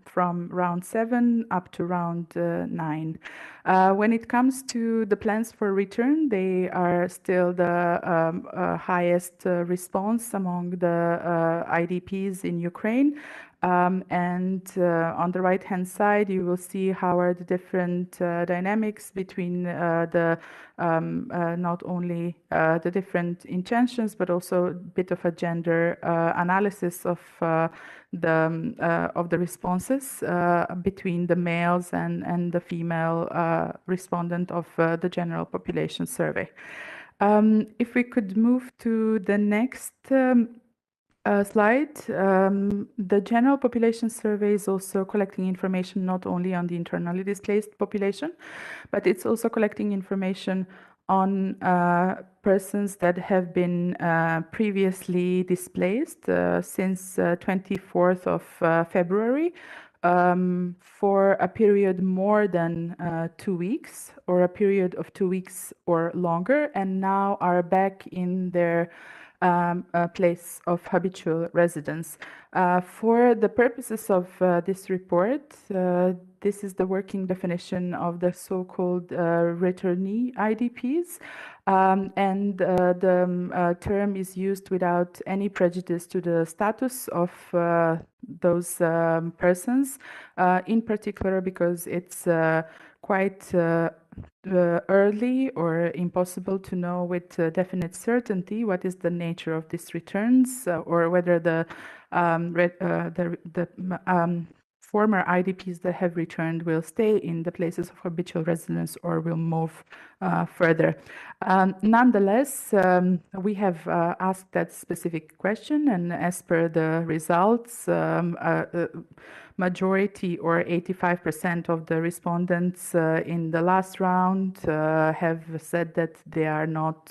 from round 7 up to round 9. When it comes to the plans for return, they are still the highest response among the IDPs in Ukraine. And on the right-hand side, you will see how are the different dynamics between not only the different intentions, but also a bit of a gender analysis of the responses between the males and the female respondent of the general population survey. If we could move to the next slide. The general population survey is also collecting information not only on the internally displaced population, but it's also collecting information on persons that have been previously displaced since 24th of February for a period more than 2 weeks or a period of 2 weeks or longer, and now are back in their place of habitual residence. For the purposes of this report, this is the working definition of the so-called returnee IDPs, and the term is used without any prejudice to the status of those persons, in particular because it's quite early or impossible to know with definite certainty what is the nature of these returns or whether the former IDPs that have returned will stay in the places of habitual residence or will move further. Nonetheless, we have asked that specific question, and as per the results, majority or 85% of the respondents in the last round have said that they are not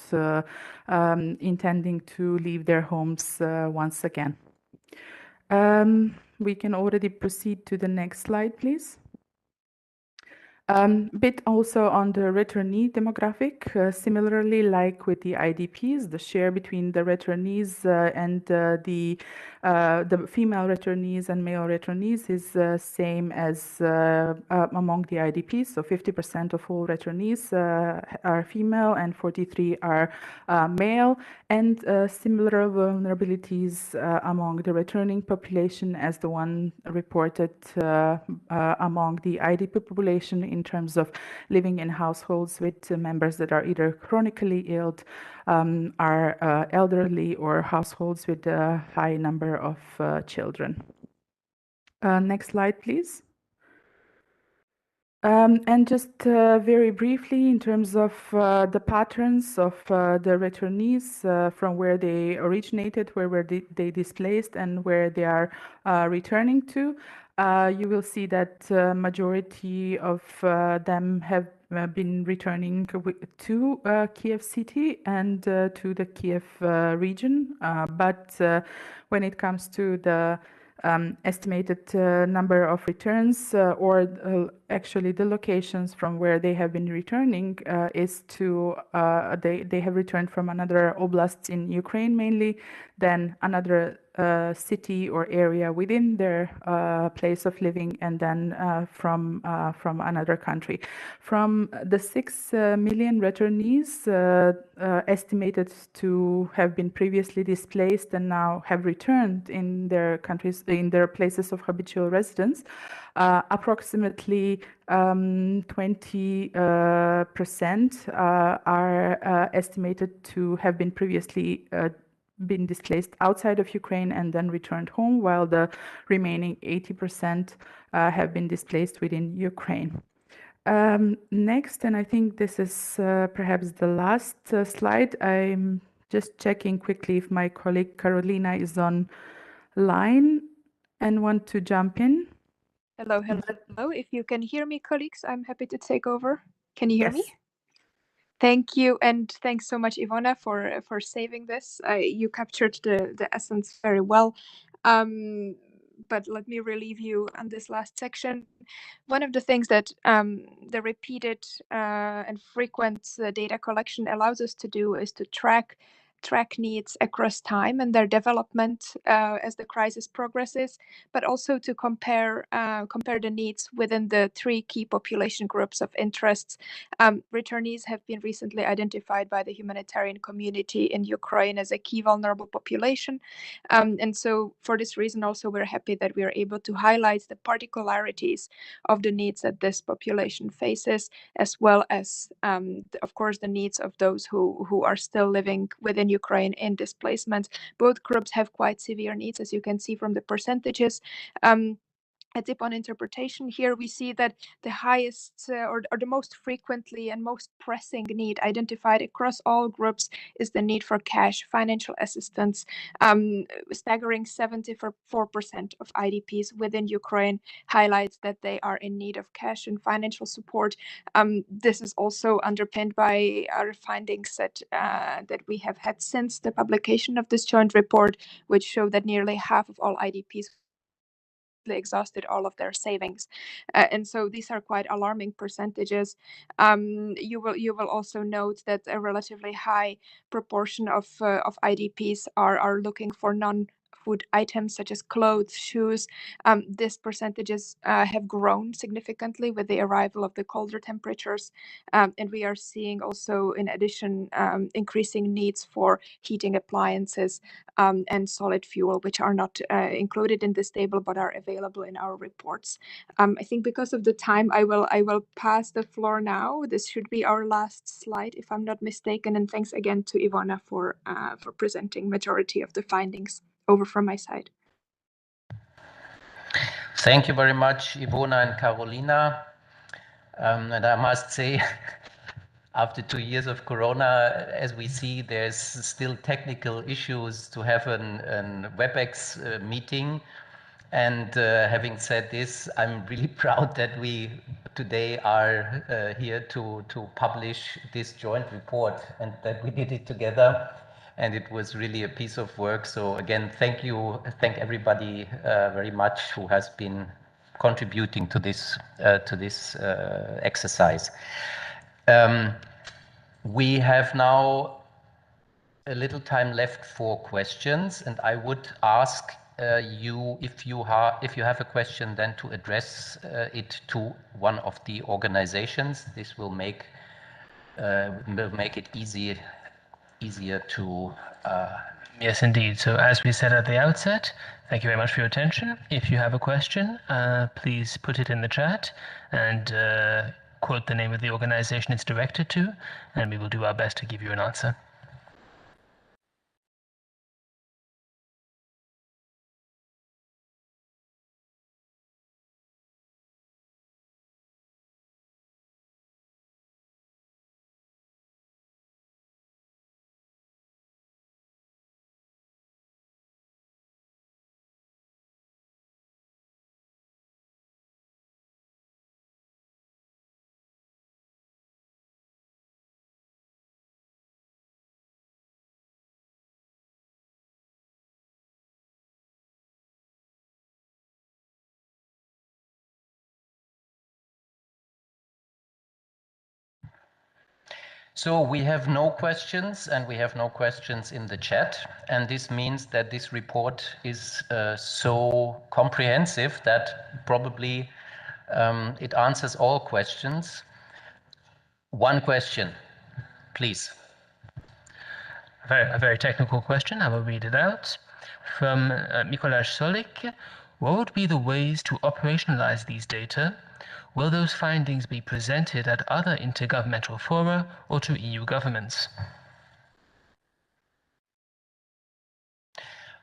intending to leave their homes once again. We can already proceed to the next slide, please. Bit also on the returnee demographic, similarly like with the IDPs, the share between the returnees and the female returnees and male returnees is same as among the IDPs. So 50% of all returnees are female and 43 are male, and similar vulnerabilities among the returning population as the one reported among the IDP population in terms of living in households with members that are either chronically ill, are elderly, or households with a high number of children. Next slide, please. And just very briefly, in terms of the patterns of the returnees from where they originated, where were they displaced, and where they are returning to, you will see that majority of them have been returning to Kiev city and to the Kiev region. But when it comes to the estimated number of returns or actually the locations from where they have been returning is to they have returned from another oblast in Ukraine mainly, then another city or area within their place of living, and then from another country. From the 6 million returnees estimated to have been previously displaced and now have returned in their countries, in their places of habitual residence, approximately 20% are estimated to have been previously been displaced outside of Ukraine and then returned home, while the remaining 80% have been displaced within Ukraine. Next, and I think this is perhaps the last slide, I'm just checking quickly if my colleague Carolina is online and want to jump in. Hello. If you can hear me, colleagues, I'm happy to take over. Can you hear me? Thank you, and thanks so much, Ivona, for saving this. You captured the essence very well. But let me relieve you on this last section. One of the things that the repeated and frequent data collection allows us to do is to track track needs across time and their development as the crisis progresses, but also to compare the needs within the three key population groups of interests. Returnees have been recently identified by the humanitarian community in Ukraine as a key vulnerable population. And so for this reason also we're happy that we are able to highlight the particularities of the needs that this population faces, as well as of course the needs of those who are still living within Ukraine in displacement. Both groups have quite severe needs, as you can see from the percentages. A tip on interpretation here, we see that the highest or the most frequently and most pressing need identified across all groups is the need for cash financial assistance. Staggering 74% of IDPs within Ukraine highlights that they are in need of cash and financial support. This is also underpinned by our findings that we have had since the publication of this joint report, which show that nearly half of all IDPs exhausted all of their savings, and so these are quite alarming percentages. You will also note that a relatively high proportion of IDPs are looking for non-food items such as clothes, shoes. These percentages have grown significantly with the arrival of the colder temperatures, and we are seeing also, in addition, increasing needs for heating appliances and solid fuel, which are not included in this table but are available in our reports. I think because of the time, I will pass the floor now. This should be our last slide, if I'm not mistaken. And thanks again to Ivona for presenting majority of the findings. Over from my side. Thank you very much, Ivona and Carolina. And I must say, after 2 years of Corona, as we see, there's still technical issues to have a WebEx meeting. And having said this, I'm really proud that we today are here to publish this joint report and that we did it together. And it was really a piece of work. So again, thank everybody very much who has been contributing to this exercise. We have now a little time left for questions, and I would ask you if you have a question, then to address it to one of the organizations. This will make it easier to. Yes, indeed. So as we said at the outset, thank you very much for your attention. If you have a question, please put it in the chat and quote the name of the organization it's directed to, and we will do our best to give you an answer. So we have no questions, and we have no questions in the chat. And this means that this report is so comprehensive that probably it answers all questions. One question, please. A very technical question. I will read it out. From Mikolash Solik, what would be the ways to operationalize these data? Will those findings be presented at other intergovernmental fora or to EU governments?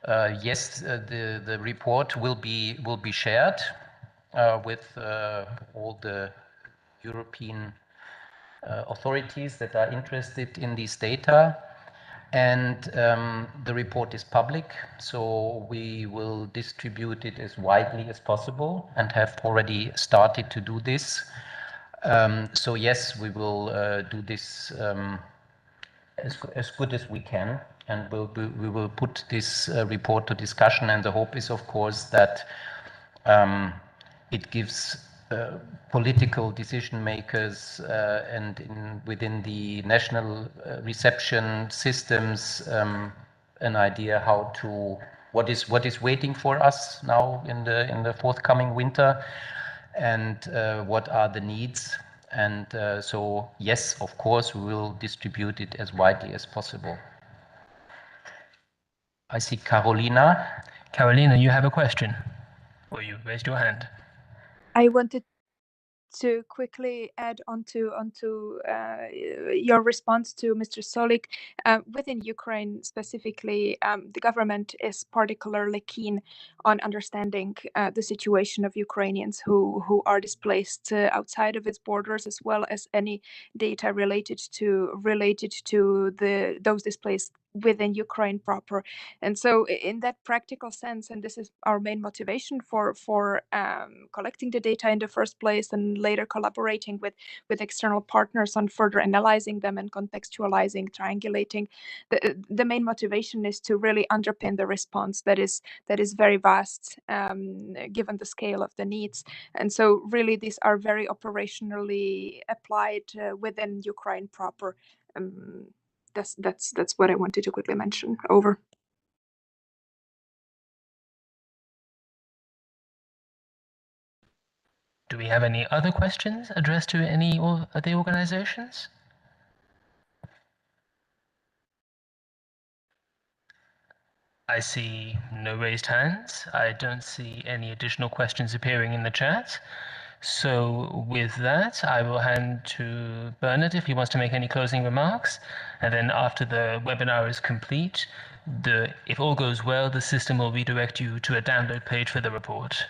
Yes, the report will be shared with all the European authorities that are interested in these data. And the report is public, so we will distribute it as widely as possible and have already started to do this. So yes, we will do this as good as we can, and we will put this report to discussion. And the hope is, of course, that it gives political decision makers and within the national reception systems an idea how to what is waiting for us now in the forthcoming winter, and what are the needs. And so yes, of course, we will distribute it as widely as possible. I see Carolina. Carolina, you have a question, or you raised your hand. I wanted to quickly add onto your response to Mr. Solik. Within Ukraine specifically, the government is particularly keen on understanding the situation of Ukrainians who are displaced outside of its borders, as well as any data related to those displaced within Ukraine proper. And so in that practical sense, and this is our main motivation for collecting the data in the first place and later collaborating with external partners on further analyzing them and contextualizing, triangulating, the main motivation is to really underpin the response that is very vast given the scale of the needs. And so really these are very operationally applied within Ukraine proper. That's what I wanted to quickly mention. Over. Do we have any other questions addressed to any of the organizations? I see no raised hands. I don't see any additional questions appearing in the chat. So with that, I will hand to Bernard if he wants to make any closing remarks. And then after the webinar is complete, if all goes well, the system will redirect you to a download page for the report.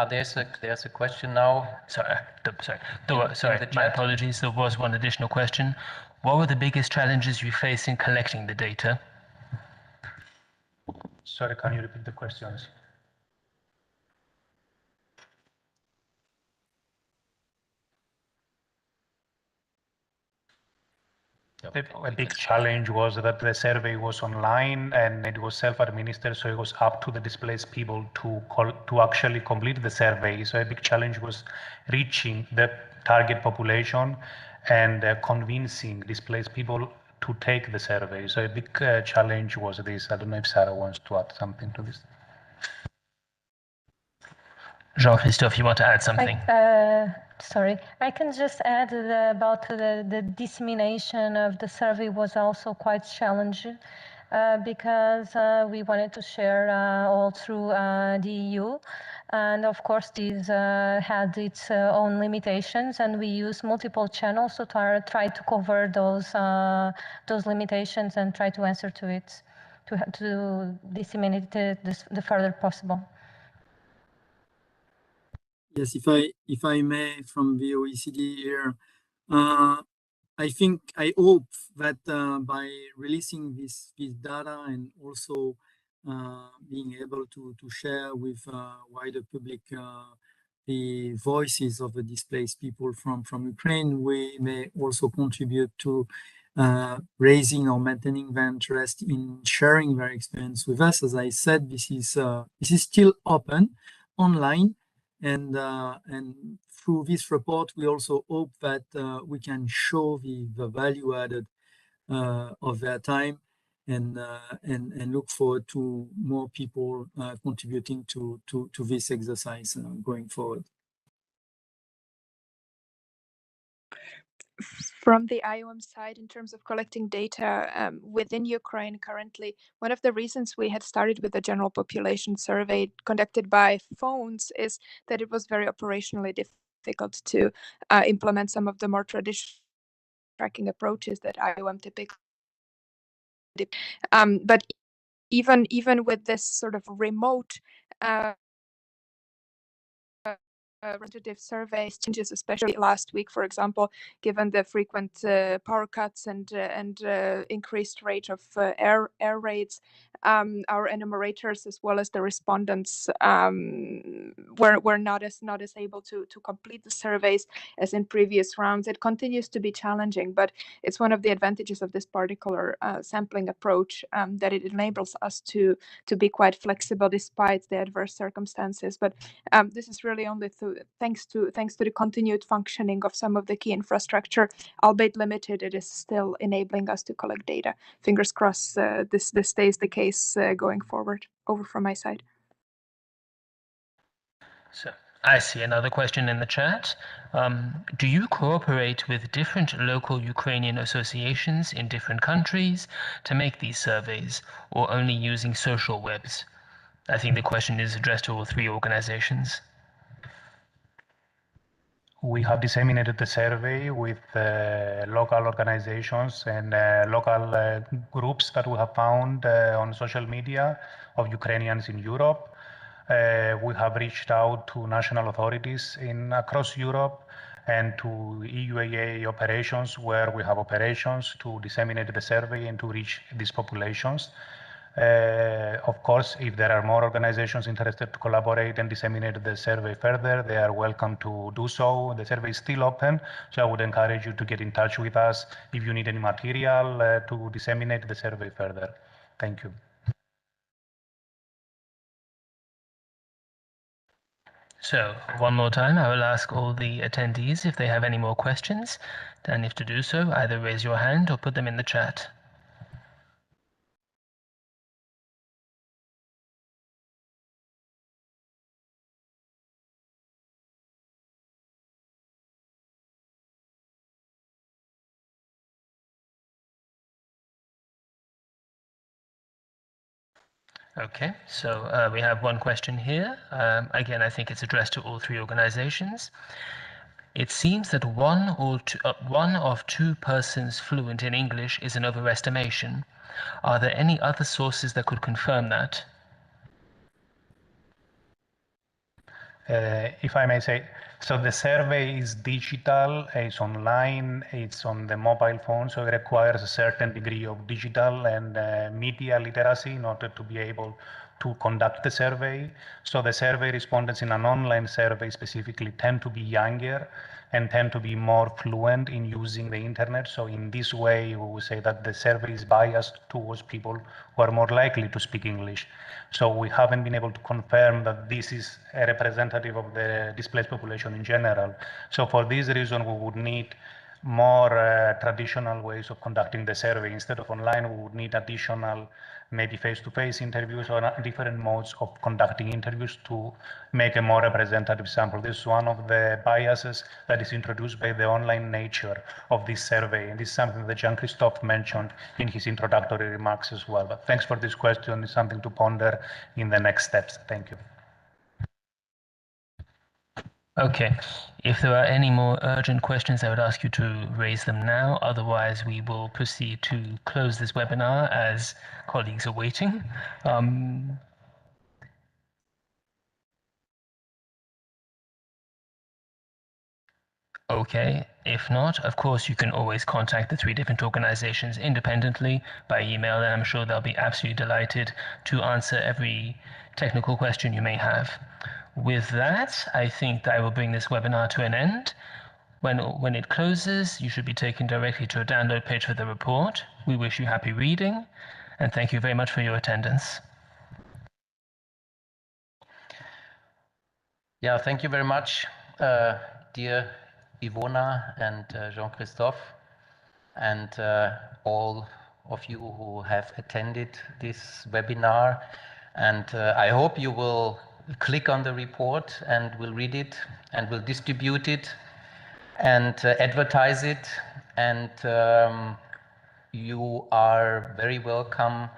There's a question now. Sorry, my apologies. There was one additional question. What were the biggest challenges you faced in collecting the data? Sorry, can you repeat the questions? A big challenge was that the survey was online and it was self-administered, so it was up to the displaced people to actually complete the survey. So a big challenge was reaching the target population and convincing displaced people to take the survey. So a big challenge was this. I don't know if Sarah wants to add something to this. Jean-Christophe, you want to add something? Sorry, I can just add about the dissemination of the survey was also quite challenging because we wanted to share all through the EU. And of course, this had its own limitations, and we use multiple channels to try to cover those limitations and try to answer to it, to disseminate the further possible. Yes, if I may, from the OECD here, I hope that by releasing this data and also being able to share with wider public the voices of the displaced people from Ukraine, we may also contribute to raising or maintaining their interest in sharing their experience with us. As I said, this is still open online. And through this report, we also hope that we can show the value added of their time, and look forward to more people contributing to this exercise going forward. From the IOM side, in terms of collecting data within Ukraine currently, one of the reasons we had started with the general population survey conducted by phones is that it was very operationally difficult to implement some of the more traditional tracking approaches that IOM typically did. But even with this sort of remote representative surveys changes, especially last week, for example, given the frequent power cuts and increased rate of air raids. Our enumerators as well as the respondents were not as able to complete the surveys as in previous rounds. It continues to be challenging, but it's one of the advantages of this particular sampling approach that it enables us to be quite flexible despite the adverse circumstances. But this is really only thanks to the continued functioning of some of the key infrastructure, albeit limited. It is still enabling us to collect data. Fingers crossed this stays the case going forward. Over from my side. So I see another question in the chat. Do you cooperate with different local Ukrainian associations in different countries to make these surveys, or only using social webs? I think the question is addressed to all three organizations. We have disseminated the survey with local organizations and local groups that we have found on social media of Ukrainians in Europe. We have reached out to national authorities across Europe and to EUaa operations where we have operations to disseminate the survey and to reach these populations. Of course, if there are more organizations interested to collaborate and disseminate the survey further, they are welcome to do so. The survey is still open, so I would encourage you to get in touch with us if you need any material to disseminate the survey further. Thank you. So, one more time, I will ask all the attendees if they have any more questions, and if to do so, either raise your hand or put them in the chat. Okay, so we have one question here. Again, I think it's addressed to all three organizations. It seems that one of two persons fluent in English is an overestimation. Are there any other sources that could confirm that? If I may say, so the survey is digital, it's online, it's on the mobile phone, so it requires a certain degree of digital and media literacy in order to be able to conduct the survey. So the survey respondents in an online survey specifically tend to be younger and tend to be more fluent in using the internet. So in this way, we will say that the survey is biased towards people who are more likely to speak English. So we haven't been able to confirm that this is a representative of the displaced population in general. So for this reason, we would need more traditional ways of conducting the survey. Instead of online, we would need additional maybe face-to-face interviews or different modes of conducting interviews to make a more representative sample. This is one of the biases that is introduced by the online nature of this survey. And this is something that Jean-Christophe mentioned in his introductory remarks as well. But thanks for this question. It's something to ponder in the next steps. Thank you. Okay, if there are any more urgent questions, I would ask you to raise them now. Otherwise, we will proceed to close this webinar as colleagues are waiting. Okay, if not, of course, you can always contact the three different organizations independently by email, and I'm sure they'll be absolutely delighted to answer every technical question you may have. With that, I think that I will bring this webinar to an end. When it closes, you should be taken directly to a download page for the report. We wish you happy reading, and thank you very much for your attendance. Yeah, thank you very much, dear Ivona and Jean-Christophe, and all of you who have attended this webinar. And I hope you will click on the report and will read it and will distribute it and advertise it. And you are very welcome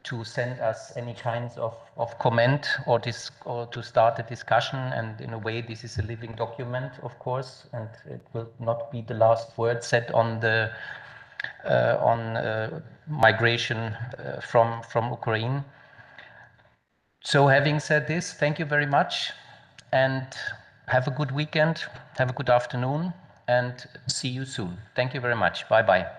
to send us any kinds of comment or to start a discussion. And in a way, this is a living document, of course, and it will not be the last word said on the migration from Ukraine. So having said this, thank you very much, and have a good weekend, have a good afternoon, and see you soon. Thank you very much. Bye-bye.